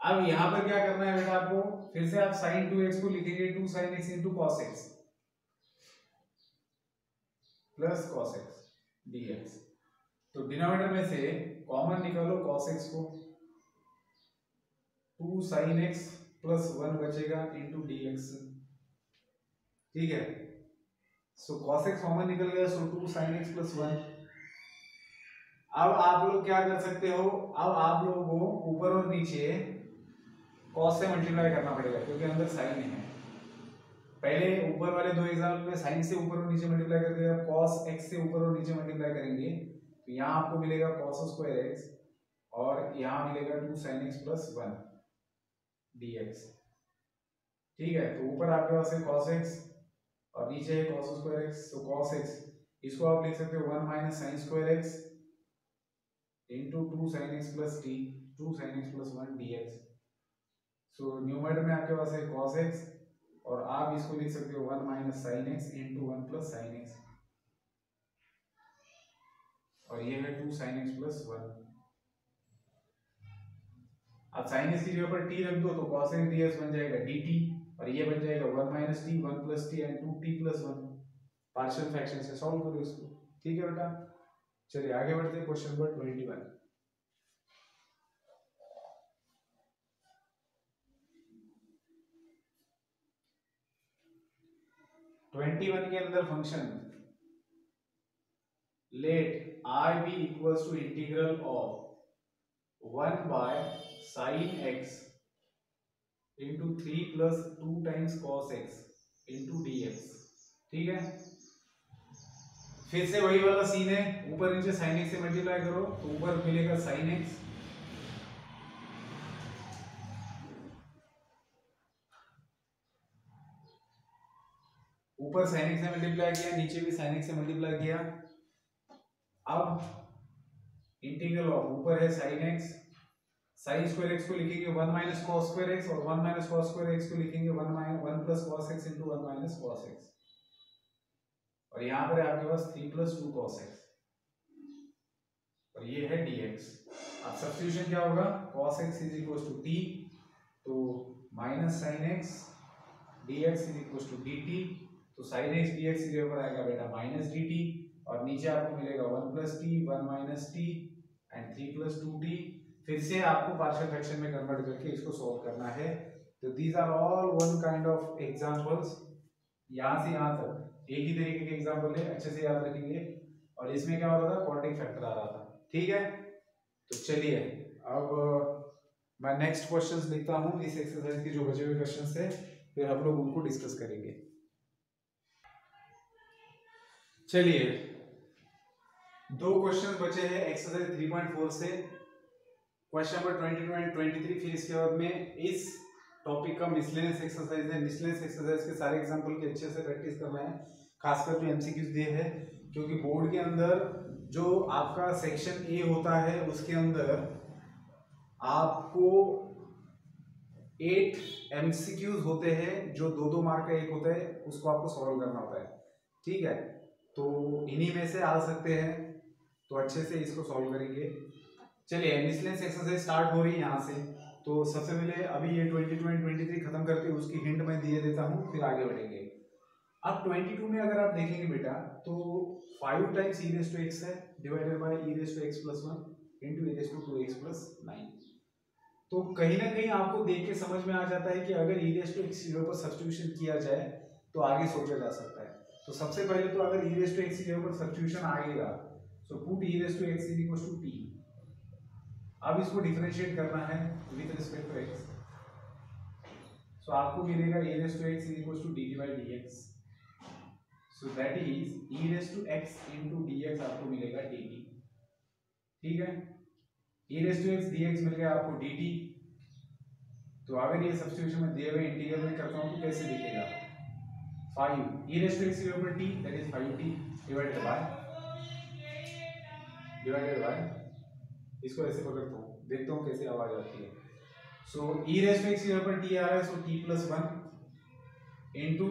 अब यहां पर क्या करना है बेटा आपको, फिर से आप sin 2x को लिखेंगे 2 sin x into cos x plus cos x dx। तो डिनोमिनेटर में से कॉमन निकालो cos x को, 2 sin x प्लस 1 बचेगा इंटू dx। ठीक है, सो cos x कॉमन निकल गया, सो 2 sin x प्लस 1। अब आप लोग क्या कर सकते हो, अब आप लोगों को ऊपर और नीचे cos से मल्टीप्लाई करना पड़ेगा क्योंकि अंदर साइन है। पहले ऊपर वाले दो एग्जाम्पल में साइन से ऊपर और नीचे मल्टीप्लाई करके आप cos x से ऊपर और नीचे मल्टीप्लाई करेंगे तो यहाँ आपको मिलेगा cos स्क्वायर x और यहाँ मिलेगा 2 sin x प्लस 1 dx। ठीक है, तो ऊपर आपके पास है cos x और नीचे है cos स्क्वायर x। तो cos x इसको आप लिख सकते हो 1 minus sine square x into 2 sin x plus t, 2 sin x plus 1 dx। So numerator में आपके पास है cos x और आप इसको लिख सकते हो 1 minus sine x into 1 plus sine x, और ये है 2 sin x प्लस 1। अब साइन x की जगह पर t रख दो तो cos x dx बन जाएगा dt, और ये बन जाएगा 1 minus t, 1 plus t and 2t plus 1। Partial fraction से सॉल्व करो इसको। ठीक है बेटा, चलिए आगे बढ़ते हैं क्वेश्चन नंबर 21। के अंदर function let i be equals to integral of 1 by sin x into 3 plus 2 times cos x into dx। ठीक है, फिर से वही वाला सीन है, ऊपर नीचे sin x से मल्टीप्लाई करो तो ऊपर मिलेगा sin x, ऊपर sin x से मल्टीप्लाई किया, नीचे भी sin x से मल्टीप्लाई किया। अब इंटीग्रल ऑफ ऊपर है sin x, sin square x को लिखेंगे 1 माइनस cos स्क्वायर x और 1 माइनस cos स्क्वायर x को लिखेंगे 1 plus cos x into 1 minus cos x, और यहाँ पर है आपके पास 3 प्लस 2 cos x, और ये है dx। अब सब्स्टिट्यूशन क्या होगा, cos x is equal to t, तो minus sin x dx is equal to dt, तो sin x dx की जगह पर आएगा बेटा माइनस dt, और नीचे आपको मिलेगा 1 plus t, 1 minus t and 3 plus 2t। फिर से आपको पार्शियल फ्रैक्शन में कन्वर्ट करके इसको सॉल्व करना है। तो these are all one kind of examples, यहाँ से यहाँ तक एक ही तरीके के एग्जांपल है, अच्छे से याद रखेंगे। और इसमें क्या हो रहा था, क्वाड्रेटिक फैक्टर आ रहा था। ठीक है, तो चलिए अब मैं नेक्स्ट क्वेश्चंस लिखता हूँ इस एक्सरसाइज के जो बचे हुए क्वेश्चंस थे, फिर हम लोग उनको डिस्कस करेंगे। चलिए दो क्वेश्चन बचे हैं एक्सरसाइज 3.4 से, क्वेश्चन नंबर 22 एंड 23। फिर इसके बाद में इस टॉपिक का मिसलेनियस एक्सरसाइज है। मिसलेनियस एक्सरसाइज के सारे एग्जांपल की अच्छे से प्रैक्टिस करना है, खासकर जो एमसीक्यूज दिए हैं, क्योंकि बोर्ड के अंदर जो आपका सेक्शन ए होता है उसके अंदर आपको 8 एमसीक्यूज होते हैं, जो 2-2 मार्क का एक होता है, उसको आपको सॉल्व करना होता है। ठीक है, तो इन्हीं में से आ सकते हैं, तो अच्छे से इसको सॉल्व करेंगे। चलिए मिसलेनियस एक्सरसाइज स्टार्ट हो रही है यहाँ से। तो सबसे पहले अभी ये 22 एंड 23 खत्म करते हैं, उसकी हिंट मैं दिए देता हूँ, फिर आगे बढ़ेंगे। अब 22 में अगर आप देखेंगे बेटा तो 5 times e raise to x है divided by e raise to x plus 1 into e raise to 2x plus 9। तो कहीं ना कहीं आपको देख के समझ में आ जाता है कि अगर e रेज़ टू x जगह पर सब्स्टिट्यूशन किया जाए तो आगे सोचा जा सकता है। तो सबसे पहले तो अगर e रेज़ टू x जगह पर सब्स्टिट्यूशन आएगा, so put e raise to x is equal to t। अब इसको डिफरेंशिएट करना है with respect to x, so आपको मिलेगा e raise to x is equal to dt by dx। So that is e raised to x into dx आपको मिलेगा dt। ठीक है, e raised to x dx मिल गया आपको dt। तो अगर ये सब्स्टिट्यूशन में दिए हुए इंटीग्रल में करता हूँ तो कैसे दिखेगा, 5 e raised to x के ऊपर t that is 5t divided by इसको ऐसे पकड़ता हूँ, देखता हूँ कैसे आवाज आती है। सो e raised to x के ऊपर t आ रहा है, so t plus 1 into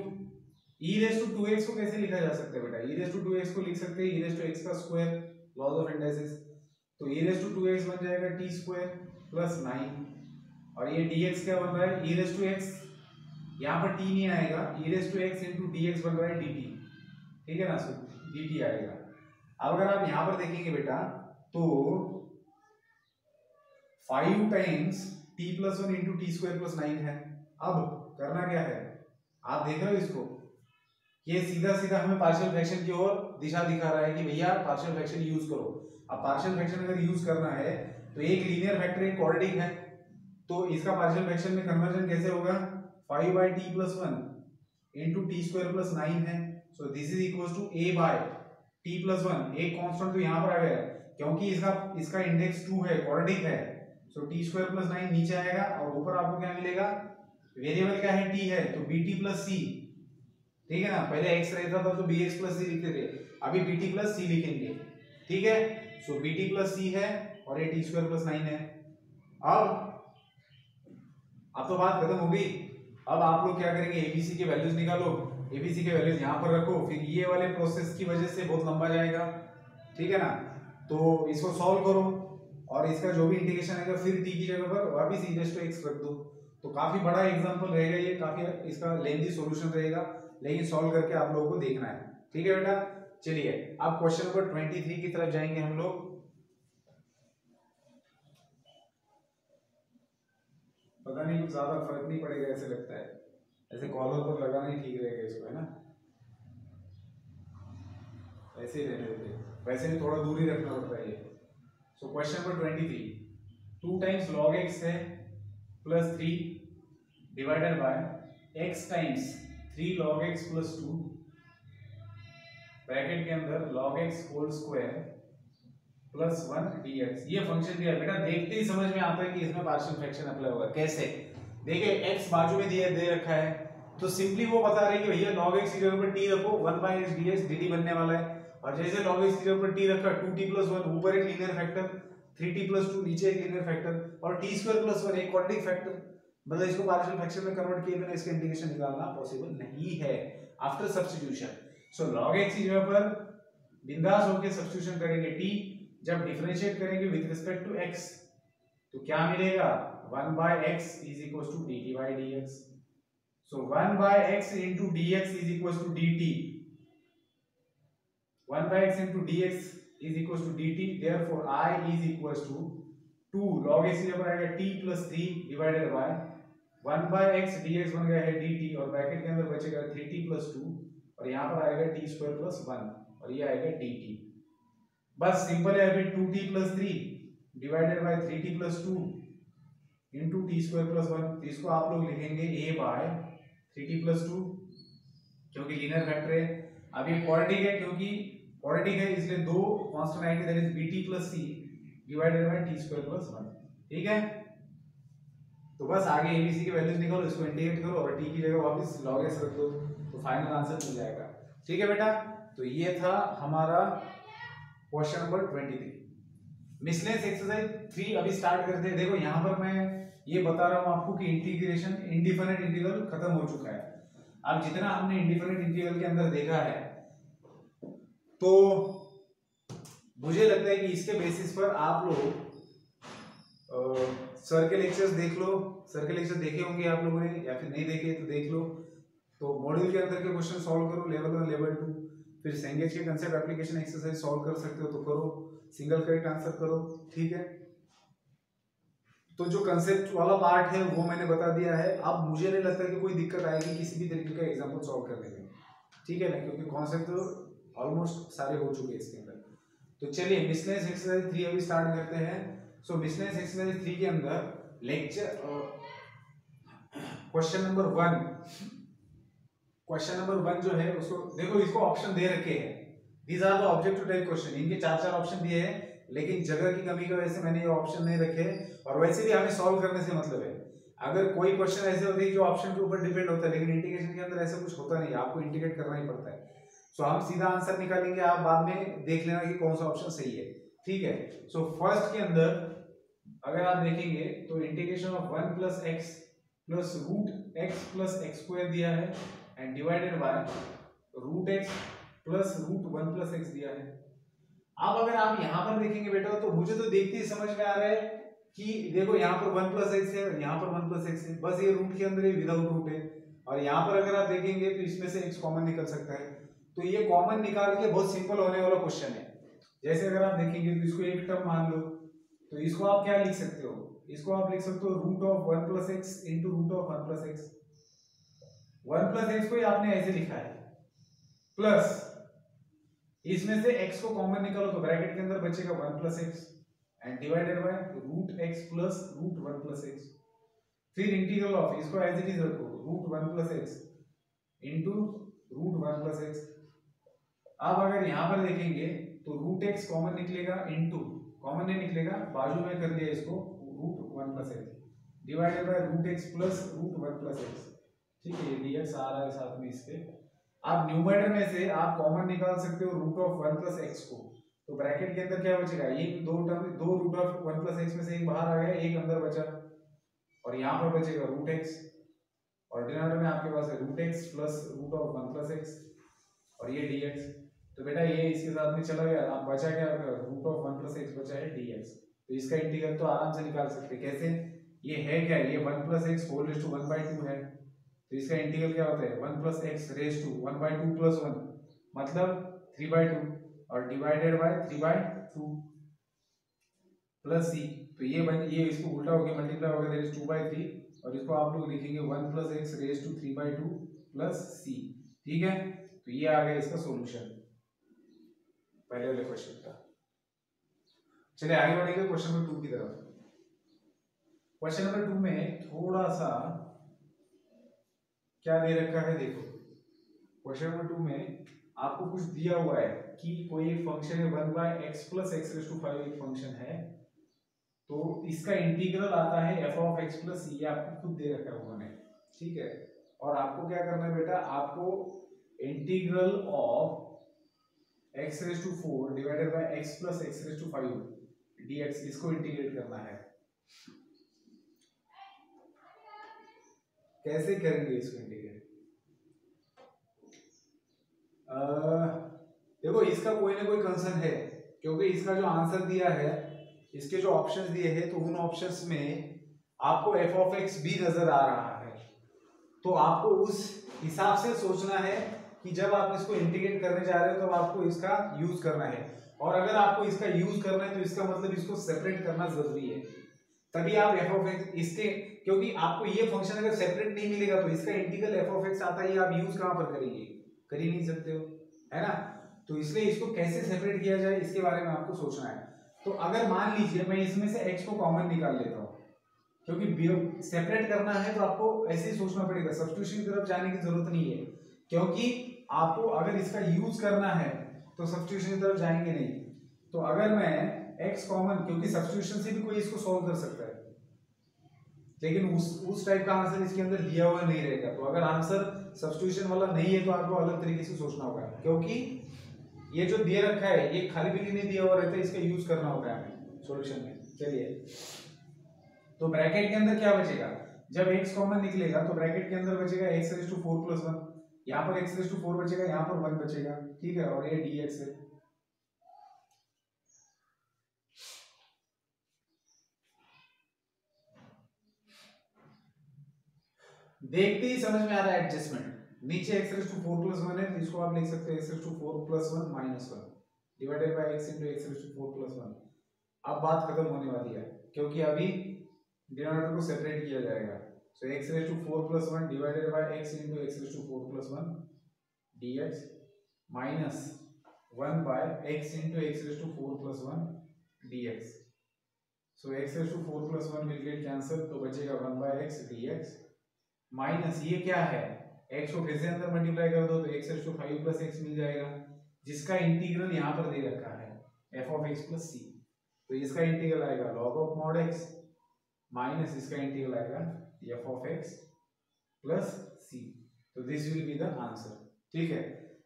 e raise to 2x को कैसे लिखा जा सकता है बेटा, e रेज़ टू 2x को लिख सकते हैं e रेज़ टू x का स्क्वायर, लॉज ऑफ इंडाइसेस। तो e रेज़ टू 2x बन जाएगा t स्क्वायर प्लस 9, और ये dx क्या बन रहा है, e रेज़ टू x, यहाँ पर t नहीं आएगा, e raise to x into dx बन रहा है dt। ठीक है ना, सो dt आएगा। अब अगर आप यहाँ पर देखेंगे बेटा तो 5 times t plus 1 into t square plus 9 है। अब करना क्या है, आप देख रहे हो इसको, ये सीधा सीधा हमें पार्शियल फ्रैक्शन की ओर दिशा दिखा रहा है कि भैया पार्शियल फ्रैक्शन यूज करो। अब पार्शियल फ्रैक्शन अगर यूज करना है तो एक लीनियर फैक्टर एक क्वाड्रेटिक है, तो इसका पार्शियल फ्रैक्शन में कन्वर्जन कैसे होगा, 5 by t plus 1 into t square plus 9 है। So this is equal to a by t plus 1। एक कांस्टेंट तो यहाँ पर आ गया क्योंकि इसका इंडेक्स 2 है, क्वाड्रेटिक है। सो टी स्क्वायर प्लस 9 नीचे आएगा और ऊपर आपको क्या मिलेगा, वेरिएबल क्या है, t है, तो bt प्लस c। ठीक है ना, पहले x रहता था तो bx प्लस c लिखते थे, अभी bt प्लस c लिखेंगे। ठीक है, सो bt प्लस c है और ये t स्क्वायर प्लस 9 है। अब तो बात खत्म हो गई। अब आप लोग क्या करेंगे, abc के वैल्यूज निकालो, abc के वैल्यूज यहाँ पर रखो, फिर ये वाले प्रोसेस की वजह से बहुत लंबा जाएगा। ठीक है ना, तो इसको सॉल्व करो और इसका जो भी इंटीग्रेशन आएगा फिर t की जगह पर वापस e रेज़ टू x रख दो। तो काफी बड़ा एग्जांपल रहेगा ये, काफी इसका लेंथी सॉल्यूशन रहेगा, लेकिन सॉल्व करके आप लोगों को देखना है। ठीक है बेटा, चलिए अब क्वेश्चन नंबर 23 की तरफ जाएंगे हम लोग। पता नहीं कुछ ज्यादा फर्क नहीं पड़ेगा ऐसे लगता है, ऐसे कॉलर पर लगाना ही ठीक रहेगा इसको, है ना, ऐसे ही रहने देते, वैसे भी थोड़ा दूर ही रखना पड़ता है ये। So question number 23, 2 times log x है plus 3 divided by x times 3 log x plus 2 bracket के अंदर log x whole square plus 1 dx। ये फंक्शन दिया बेटा, देखते ही समझ में आता है कि इसमें पार्शियल फ्रैक्शन अप्लाई होगा। कैसे, देखिए x बाजू में दिया दे रखा है, तो सिंपली वो बता रहे हैं कि भैया log x की जगह पर t रखो, 1 बाय x dx dt बनने वाला है। और जैसे log x की जगह पर t रखा, 2t प्लस 1 ऊपर एक लीनियर फैक्टर, 3t प्लस 2 नीचे एक लीनियर फैक्टर, और t स्क्वायर प्लस 1 एक क्वाड्रेटिक फैक्टर। मतलब इसको पार्शियल फ्रैक्शन में कन्वर्ट किए बिना इसका इंटीग्रेशन निकालना पॉसिबल नहीं है आफ्टर सब्स्टिट्यूशन। सो log x की जगह पर बिंदास होकर सब्स्टिट्यूशन करेंगे t, जब डिफरेंशिएट करेंगे विद रिस्पेक्ट टू x तो क्या मिलेगा, 1 by x is equals to dt by dx। so 1 by x into dx is equals to dt, 1 by x into dx is equals to dt, therefore I is equals to 2 log x की जगह आएगा t plus 3 divided bye 1 by x dx बन गया है dt, और ब्रैकेट के अंदर बचेगा 3t plus 2 और यहाँ पर आएगा t स्क्वायर प्लस 1 और ये आएगा dt। बस सिंपल है, अभी 2t plus 3 divided bye 3t plus 2 into t square plus 1। इसको आप लोग लिखेंगे a बाय 3t plus 2, क्योंकि लीनियर फैक्टर है। अब ये क्वाड्रेटिक है, क्योंकि क्वाड्रेटिक है इसलिए दो कांस्टेंट आएंगे, that is bt plus c divided by t square plus 1। ठीक है, तो बस आगे एबीसी की वैल्यूज निकालो, इसको इंटीग्रेट करो और टी की जगह वापस log s रख दो, तो फाइनल आंसर मिल जाएगा। ठीक है बेटा, तो ये था हमारा क्वेश्चन नंबर 23। मिसलेनियस एक्सरसाइज 3 अभी स्टार्ट करते हैं। देखो यहाँ पर मैं ये बता रहा हूँ आपको कि इंटीग्रेशन इंडिफिनिट इंटीग्रल खत्म हो चुका है। अब जितना हमने इंडिफिनिट इंटीग्रल के अंदर देखा है, तो मुझे लगता है कि इसके बेसिस पर आप लोग सर के लेक्चर्स देख लो। सर के लेक्चर देखे होंगे आप लोगों ने, या फिर नहीं देखे तो देख लो। तो मॉड्यूल के अंदर के क्वेश्चन सॉल्व करो, लेवल 1 लेवल 2। फिर सेंगेज के कंसेप्ट एप्लीकेशन एक्सरसाइज सॉल्व कर सकते हो तो करो, सिंगल करेक्ट आंसर करो। ठीक है, तो जो कंसेप्ट वाला पार्ट है वो मैंने बता दिया है। अब मुझे नहीं लगता कि कोई दिक्कत आएगी किसी भी तरीके का एग्जाम्पल सॉल्व करने में। ठीक है ना, क्योंकि कॉन्सेप्ट तो ऑलमोस्ट सारे हो चुके हैं इसके अंदर। तो चलिए मिसलेनियस एक्सरसाइज 3 अभी स्टार्ट करते हैं। सो मिसलेनियस एक्सरसाइज 3 के अंदर लेक्चर क्वेश्चन नंबर 1 जो है उसको देखो, इसको ऑप्शन दे रखे हैं। These are the objective type question. इनके 4 ऑप्शन दिए हैं, लेकिन जगह की कमी की वजह से मैंने ये ऑप्शन नहीं रखे। और वैसे भी हमें सॉल्व करने से मतलब है, अगर कोई क्वेश्चन ऐसे होते हैं जो ऑप्शन के ऊपर डिपेंड होता है, लेकिन इंटीग्रेशन के अंदर ऐसा कुछ होता नहीं, आपको इंटीग्रेट करना ही पड़ता है। सो हम सीधा आंसर निकालेंगे, आप बाद में देख लेना कि कौन सा ऑप्शन सही है। ठीक है, सो फर्स्ट के अंदर अगर आप देखेंगे तो integration of 1 + x plus root x plus x square दिया है and divided by root x plus root 1 + x दिया है। अब अगर आप यहां पर देखेंगे बेटा, तो मुझे तो देखते ही समझ में आ रहा है कि देखो यहाँ पर 1 + x है और यहाँ पर 1 + x है, बस ये रूट के अंदर ये विदाउट रूट है। और यहाँ पर अगर आप देखेंगे तो इसमें से x कॉमन निकल सकता है। तो ये कॉमन निकाल के बहुत सिंपल होने वाला क्वेश्चन है। जैसे अगर आप देखेंगे तो इसको एक टर्म मान लो, तो इसको आप क्या लिख सकते हो, इसको आप लिख सकते हो root of 1 + x into root of 1 + x। 1 + x को आपने ऐसे लिखा है, प्लस इसमें से x को कॉमन निकालो तो ब्रैकेट के अंदर बचेगा 1 + x and divided by root x plus root 1 + x। फिर इंटीग्रल ऑफ, इसको एज इट इज रखो, root 1 + x into root 1 + x। अब अगर यहाँ पर देखेंगे तो रूट x कॉमन निकलेगा, इंटू कॉमन नहीं निकलेगा, बाजू में कर दिया इसको, root 1 + x divided by root x plus root 1 + x। ठीक है, ये dx आ रहा है साथ में इसके। आप न्यूमरेटर में से आप कॉमन निकाल सकते हो रूट ऑफ 1 + x को, तो ब्रैकेट के अंदर क्या बचेगा, ये दो टर्म, दो रूट ऑफ 1 + x में से एक बाहर आ गया, एक अंदर बचा, और यहाँ पर बचेगा रूट x, और डिनोमिनेटर में आपके पास है root x plus root of 1 + x और ये dx। तो बेटा ये इसके साथ में चला गया, अब बचा क्या, रूट ऑफ 1 + x बचा है dx। तो इसका इंटीग्रल तो आराम से निकाल सकते हैं। कैसे, ये है क्या, ये 1 + x होल रेज़ टू 1/2 है, तो इसका इंटीग्रल क्या होता है 1 + x रेज़ टू 1/2 + 1 मतलब 3/2 और डिवाइडेड बाय 3/2 प्लस c। तो ये इसको उल्टा हो गया, मल्टीप्लाई हो गया, दैट इज 2/3, और इसको आप लोग लिखेंगे 1 + x raise to 3/2 plus c। ठीक है, तो ये आ गया इसका सॉल्यूशन पहले वाले क्वेश्चन का। चलिए आगे बढ़ेंगे क्वेश्चन नंबर 2 की तरफ। क्वेश्चन नंबर 2 में थोड़ा सा क्या दे रखा है, देखो क्वेश्चन नंबर 2 में आपको कुछ दिया हुआ है कि कोई एक फंक्शन है 1/x + x⁵ एक फंक्शन है, तो इसका इंटीग्रल आता है f(x + c), आपको खुद दे रखा है उन्होंने। ठीक है, और आपको क्या करना है बेटा, आपको integral of x⁴ divided by x + x⁵ dx, इसको इंटीग्रेट करना है। कैसे करेंगे इसको इंटीग्रेट, देखो इसका कोई ना कोई कंसर्न है, क्योंकि इसका जो आंसर दिया है, इसके जो ऑप्शंस दिए हैं, तो उन ऑप्शंस में आपको f(x) भी नजर आ रहा है। तो आपको उस हिसाब से सोचना है कि जब आप इसको इंटीग्रेट करने जा रहे हो तो आपको इसका यूज करना है, और अगर आपको इसका यूज करना है तो इसका मतलब इसको सेपरेट करना जरूरी है, तभी आप f(x) इसके, क्योंकि आपको ये फंक्शन अगर सेपरेट नहीं मिलेगा तो इसका इंटीग्रल f(x) आता है, आप यूज कहां पर करेंगे, कर ही नहीं सकते हो, है ना। तो इसलिए इसको कैसे सेपरेट किया जाए इसके बारे में आपको सोचना है। तो अगर मान लीजिए मैं इसमें से x को कॉमन निकाल लेता हूं, क्योंकि सेपरेट करना है तो आपको ऐसे ही सोचना पड़ेगा, सब्स्टिट्यूशन की तरफ जाने की जरूरत नहीं है, क्योंकि आपको अगर इसका यूज करना है तो सब्स्टिट्यूशन की तरफ जाएंगे नहीं। तो अगर मैं x कॉमन, क्योंकि सब्स्टिट्यूशन से भी कोई इसको सॉल्व कर सकता है, लेकिन उस टाइप का आंसर इसके अंदर दिया हुआ नहीं रहेगा। तो अगर आंसर सब्स्टिट्यूशन वाला नहीं है तो आपको अलग तरीके से सोचना होगा, क्योंकि ये जो दे रखा है ये खाली पीली नहीं दिया हुआ रहता है, इसका यूज करना होगा हमें सॉल्यूशन में। चलिए, तो ब्रैकेट के अंदर क्या बचेगा, जब x कॉमन निकलेगा तो ब्रैकेट के अंदर बचेगा x⁴ + 1, यहाँ पर x⁴ बचेगा, यहाँ पर 1 बचेगा, ठीक है, और ये dx है। देखते ही समझ में आ रहा है एडजस्टमेंट। नीचे x⁴ + 1 है तो इसको आप लिख सकते हैं x⁴ + 1 - 1 divided by x * x⁴ + 1। अब बात खत्म होने वाली है, क्योंकि अभी डिनोमिनेटर को सेपरेट किया जाएगा। So x⁴ + 1 divided by x * x⁴ + 1 dx minus 1 by x * x⁴ + 1 dx। So x⁴ + 1 will get cancel, तो बचेगा 1 बाय x dx माइनस ये क्या है, x को फिर से अंदर मल्टीप्लाई कर दो तो x⁵ + x मिल जाएगा, जिसका इंटीग्रल यहाँ पर दे रखा है f(x + c), तो इसका इंटीग्रल आएगा log of mod x minus इसका इंटीग्रल आएगा f(x + c), तो this will be the answer. ठीक है,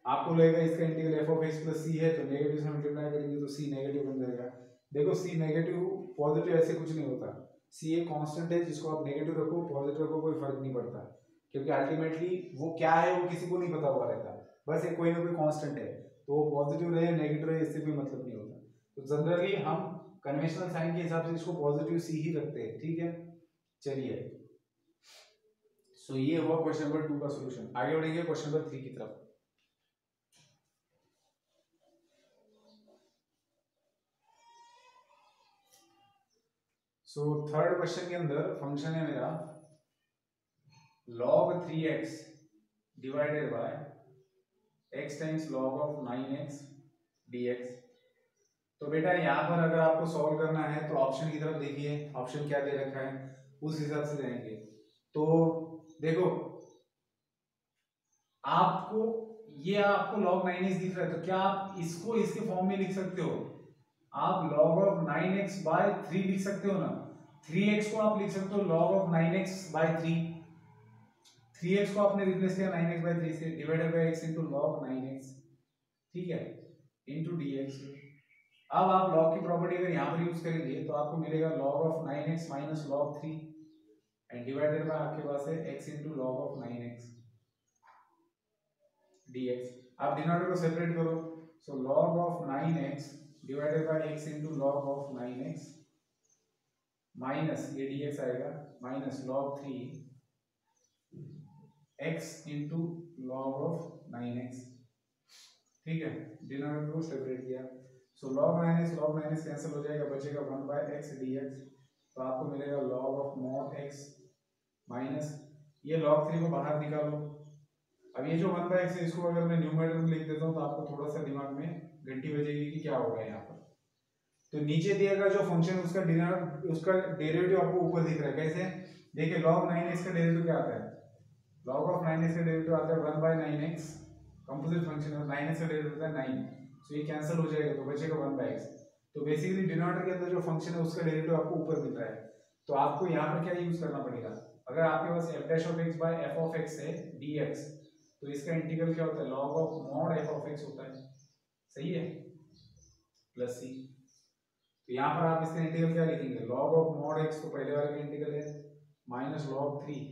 आपको लगेगा इसका इंटीग्रल f(x + c) है तो नेगेटिव से मल्टीप्लाई करेंगे तो c नेगेटिव बन जाएगा। देखो c नेगेटिव पॉजिटिव ऐसे कुछ नहीं होता, c एक कांस्टेंट है, जिसको आप नेगेटिव रखो पॉजिटिव रखो कोई फर्क नहीं पड़ता, क्योंकि अल्टीमेटली वो क्या है वो किसी को नहीं पता हुआ रहता, बस एक कोई ना कोई कांस्टेंट है, तो वो पॉजिटिव रहे नेगेटिव रहे इससे कोई मतलब नहीं होता। तो जनरली हम कन्वेंशनल साइन के हिसाब से इसको पॉजिटिव c ही रखते हैं। ठीक है, चलिए, सो ये हुआ क्वेश्चन नंबर 2 का सॉल्यूशन। आगे बढ़ेंगे क्वेश्चन नंबर 3 की तरफ। सो थर्ड क्वेश्चन के अंदर फंक्शन है मेरा log 3x divided by x times log of 9x dx। तो बेटा यहाँ पर अगर आपको सॉल्व करना है तो ऑप्शन की तरफ देखिए, ऑप्शन क्या दे रखा है उस हिसाब से जाएंगे। तो देखो आपको ये आपको log 9x दिख रहा है, तो क्या आप इसको इसके फॉर्म में लिख सकते हो, आप log of 9x by 3 लिख सकते हो ना, 3x को आप लिख सकते हो log of 9x by 3, 3x को आपने रिप्लेस किया 9x by 3 से, divided by x into log 9x, ठीक है, into dx। अब आप log की प्रॉपर्टी अगर यहाँ पर यूज करेंगे तो आपको मिलेगा log of 9x minus log 3 and divided bye आपके पास है x into log of 9x dx। आप डिनोमिनेटर को सेपरेट करो, सो log of 9x divided by x into log of 9x minus ये dx आएगा minus log 3 x into log of 9x। ठीक है, डिनोमिनेटर को सेपरेट किया, सो log 9x कैंसिल हो जाएगा, बचेगा 1 by x dx, तो आपको मिलेगा log of mod x minus ये log 3 को बाहर निकालो। अब ये जो 1 by x है इसको अगर मैं न्यूमरेटर में लिख देता हूँ तो आपको थोड़ा सा दिमाग में घंटी बजेगी कि क्या होगा यहाँ पर। तो नीचे दिया गया जो फंक्शन उसका डेरिवेटिव आपको ऊपर दिख रहा है, कैसे देखिए log 9x का डेरिवेटिव क्या आता है, log of 9x का डेरिवेटिव आता है 1 by 9x, कंपोजिट फंक्शन है 9x का डेरिवेटिव होता है 9, तो ये कैंसिल हो जाएगा तो बचेगा 1 by x। तो बेसिकली डिनोमिनेटर के अंदर जो फंक्शन है उसका डेरिवेटिव आपको ऊपर मिल रहा है, तो आपको यहाँ पर क्या यूज करना पड़ेगा, अगर आपके पास f' by f(x) है dx, तो इसका इंटीग्रल क्या होता है log of mod f(x) होता है, सही है, प्लस c। तो यहाँ पर आप इसका इंटीग्रल क्या लिखेंगे, log of mod x तो पहले वाले का इंटीग्रल है माइनस log 3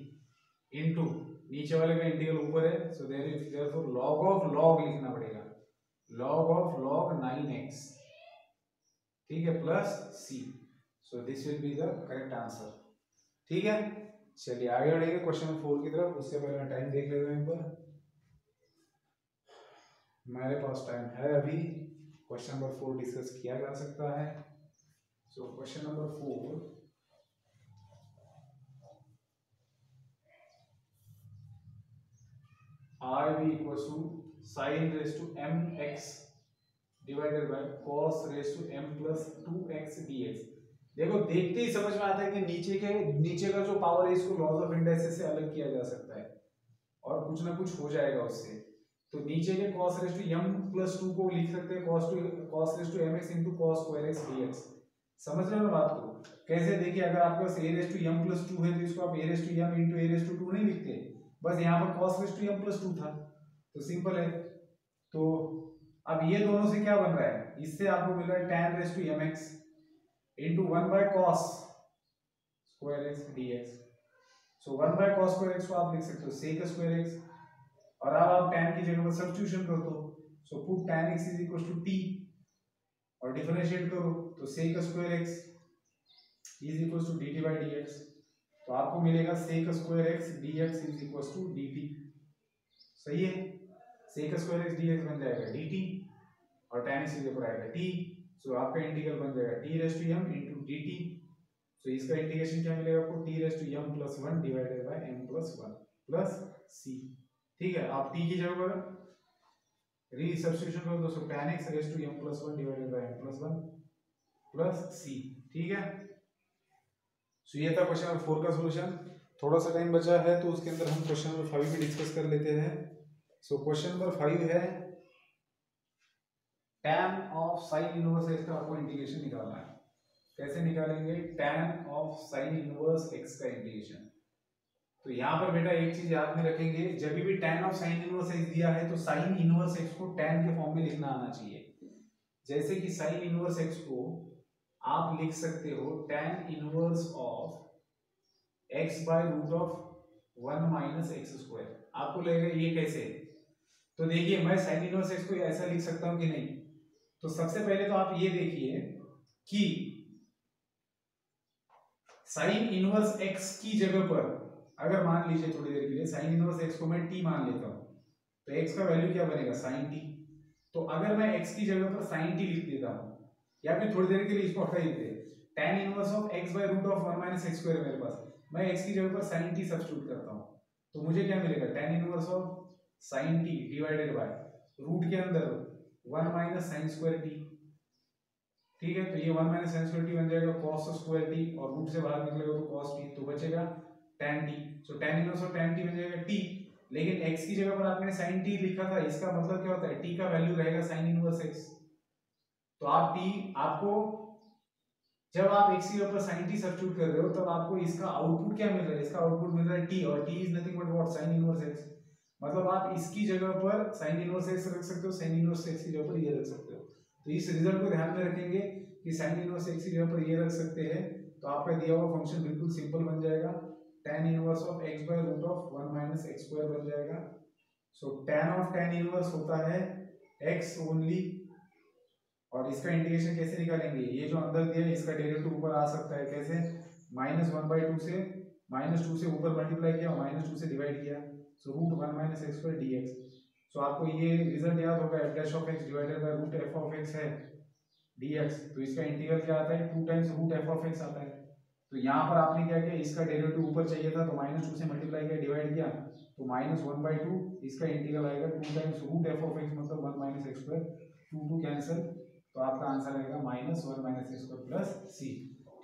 इनटू नीचे वाले का इंटीग्रल ऊपर है, so therefore log of log लिखना पड़ेगा, log of log 9x, ठीक है, plus c, so this will be the correct answer. ठीक है, चलिए आगे बढ़ेंगे क्वेश्चन नंबर 4 की तरफ। उससे पहले मैं टाइम देख लेता हूं एक बार, मेरे पास टाइम है अभी, क्वेश्चन नंबर 4 डिस्कस किया जा सकता है। सो question number 4, r b equals to sin raised to mx divided by cos raised to m plus 2x dx। देखो देखते ही समझ में आता है कि नीचे का जो पावर है इसको लॉज ऑफ इंडाइसिस से अलग किया जा सकता है और कुछ ना कुछ हो जाएगा उससे। तो नीचे के cos raised to m plus 2 को लिख सकते हैं cos raised to mx into cos square x dx। समझ रहे हो बात को? कैसे? देखिए, अगर आपके पास a⁻m+2 है तो इसको आप a⁻m इंटू a⁻2 नहीं लिखते, बस यहाँ पर cos⁻m+2 था, तो सिंपल है। तो अब ये दोनों से क्या बन रहा है, इससे आपको मिल रहा है tan⁻mx इंटू 1/cos² dx। सो 1/cos² को आप लिख सकते हो sec²x, और अब आप tan की जगह पर सब्स्टिट्यूशन कर दो, so put tan x is equal to t और डिफरेंशिएट करो, तो sec² is equal to dt/dx, तो आपको मिलेगा sec² dx is equal to dt। सही है, sec² dx बन जाएगा dt और tan x इज आएगा t, सो आपका इंटीग्रल बन जाएगा t⁻m इंटू dt। सो इसका इंटीग्रेशन क्या मिलेगा आपको, t⁻m+1 divided by m+1 plus c। ठीक है, आप t की जगह पर री सब्स्टिट्यूशन कर दो, सो tan x⁻m+1 divided by m+1 plus c। ठीक है, सो ये था क्वेश्चन नंबर 4 का सॉल्यूशन। थोड़ा सा टाइम बचा है तो उसके अंदर हम क्वेश्चन नंबर 5 भी डिस्कस कर लेते हैं। सो क्वेश्चन नंबर 5 है tan of sin inverse x का आपको इंटीग्रेशन निकालना है। कैसे निकालेंगे? tan of sin inverse x का इंटीग्रेशन। तो यहाँ पर बेटा एक चीज याद में रखेंगे, जब भी tan of sin inverse x दिया है तो sin इनवर्स x को tan के फॉर्म में लिखना आना चाहिए। जैसे कि sin इनवर्स x को आप लिख सकते हो tan inverse of x by root of 1 minus x²। आपको लगेगा ये कैसे? तो देखिए, मैं sin इनवर्स x को ऐसा लिख सकता हूं कि नहीं? तो सबसे पहले तो आप ये देखिए कि sin इनवर्स x की जगह पर अगर मान लीजिए थोड़ी देर के लिए sin इनवर्स x को मैं t मान लेता हूं, तो x का वैल्यू क्या बनेगा? sin t। तो अगर मैं x की जगह पर sin t लिख देता हूं, या फिर थोड़ी देर के लिए इसको हटा देते हैं, tan inverse of x by root of 1 minus x² मेरे पास, मैं x की जगह पर sin t सब्स्टिट्यूट करता हूं, तो मुझे क्या मिलेगा? tan inverse of sin t divided by root के अंदर 1 माइनस sin² t। ठीक है, तो ये 1 माइनस sin² t बन जाएगा cos² t, और रूट से बाहर निकलेगा तो cos t, तो बचेगा tan t। So tan inverse of tan t बन जाएगा t, लेकिन x की जगह पर आपने sin t लिखा था, इसका मतलब क्या होता है? t का वैल्यू रहेगा sin इनवर्स x। तो आप t, आपको जब आप x की जगह पर sin t सब्स्टिट्यूट कर रहे हो तब आपको इसका आउटपुट क्या मिल रहा है? इसका आउटपुट मिल रहा है t, और t is nothing but what? sin inverse x। मतलब आप इसकी जगह पर sin इनवर्स x रख सकते हो, sin इनवर्स x की जगह पर ये रख सकते हो। तो इस रिजल्ट को ध्यान में रखेंगे कि sin इनवर्स x की जगह पर ये रख सकते हैं, तो आपका दिया हुआ फंक्शन बिल्कुल सिंपल बन जाएगा, tan inverse of x by root of 1 minus x² बन जाएगा। So tan of tan inverse होता है x ओनली, और इसका इंटीग्रेशन कैसे निकालेंगे? ये जो अंदर दिया है इसका डेरिवेटिव ऊपर आ सकता है, कैसे? -1/2 से -2 से ऊपर मल्टीप्लाई किया, -2 से डिवाइड किया, so root 1 minus x² dx। So आपको ये रिजल्ट याद होगा, f' of x divided by root f of x है dx। तो इसका इंटीग्रल क्या आता है? 2 times root f of x आता है। तो यहाँ पर आपने क्या किया, इसका डेरिवेटिव ऊपर चाहिए था तो -2 से मल्टीप्लाई किया, डिवाइड किया, तो -1/2, इसका इंटीग्रल आएगा 2 times root f of x, मतलब 1 माइनस x², 2 कैंसिल, तो आपका आंसर आएगा -1 माइनस x² प्लस c।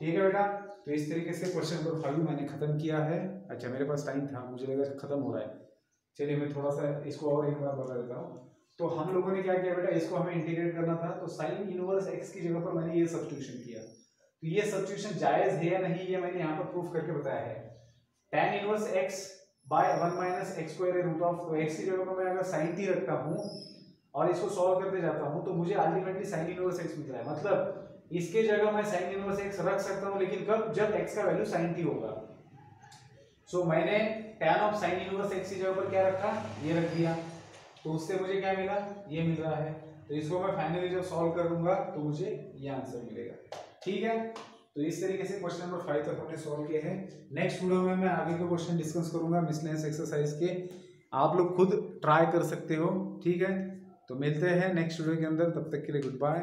ठीक है बेटा, तो इस तरीके से क्वेश्चन नंबर 5 मैंने खत्म किया है। अच्छा, मेरे पास टाइम था, मुझे लगा खत्म हो रहा है, चलिए मैं थोड़ा सा इसको और एक बार बता देता हूँ। तो हम लोगों ने क्या किया बेटा, इसको हमें इंटीग्रेट करना था, तो sin इनवर्स x की जगह पर मैंने ये सब्स्टिट्यूशन किया। तो ये सब्स्टिट्यूशन जायज है या नहीं, ये मैंने यहाँ पर प्रूफ करके बताया है। tan inverse x by 1 minus x² root of, तो x की जगह पर मैं अगर sin t रखता हूँ और इसको सॉल्व करते जाता हूं, तो मुझे अल्टीमेटली sin इनवर्स x मिल रहा है। मतलब इसके जगह मैं sin इनवर्स x रख सकता हूं, लेकिन कब? जब x का वैल्यू sin t होगा। सो मैंने tan of sin inverse x की जगह पर क्या रखा? ये रख दिया, तो उससे मुझे क्या मिला? ये मिल रहा है। तो इसको मैं फाइनली जब सॉल्व करूंगा तो मुझे ये आंसर मिलेगा। ठीक है, तो इस तरीके से क्वेश्चन नंबर 5 तक हमने सॉल्व किए हैं। नेक्स्ट वीडियो में मैं आगे के क्वेश्चन डिस्कस करूंगा मिसलेनियस एक्सरसाइज के, आप लोग खुद ट्राई कर सकते हो। ठीक है, तो मिलते हैं नेक्स्ट वीडियो के अंदर, तब तक के लिए गुड बाय।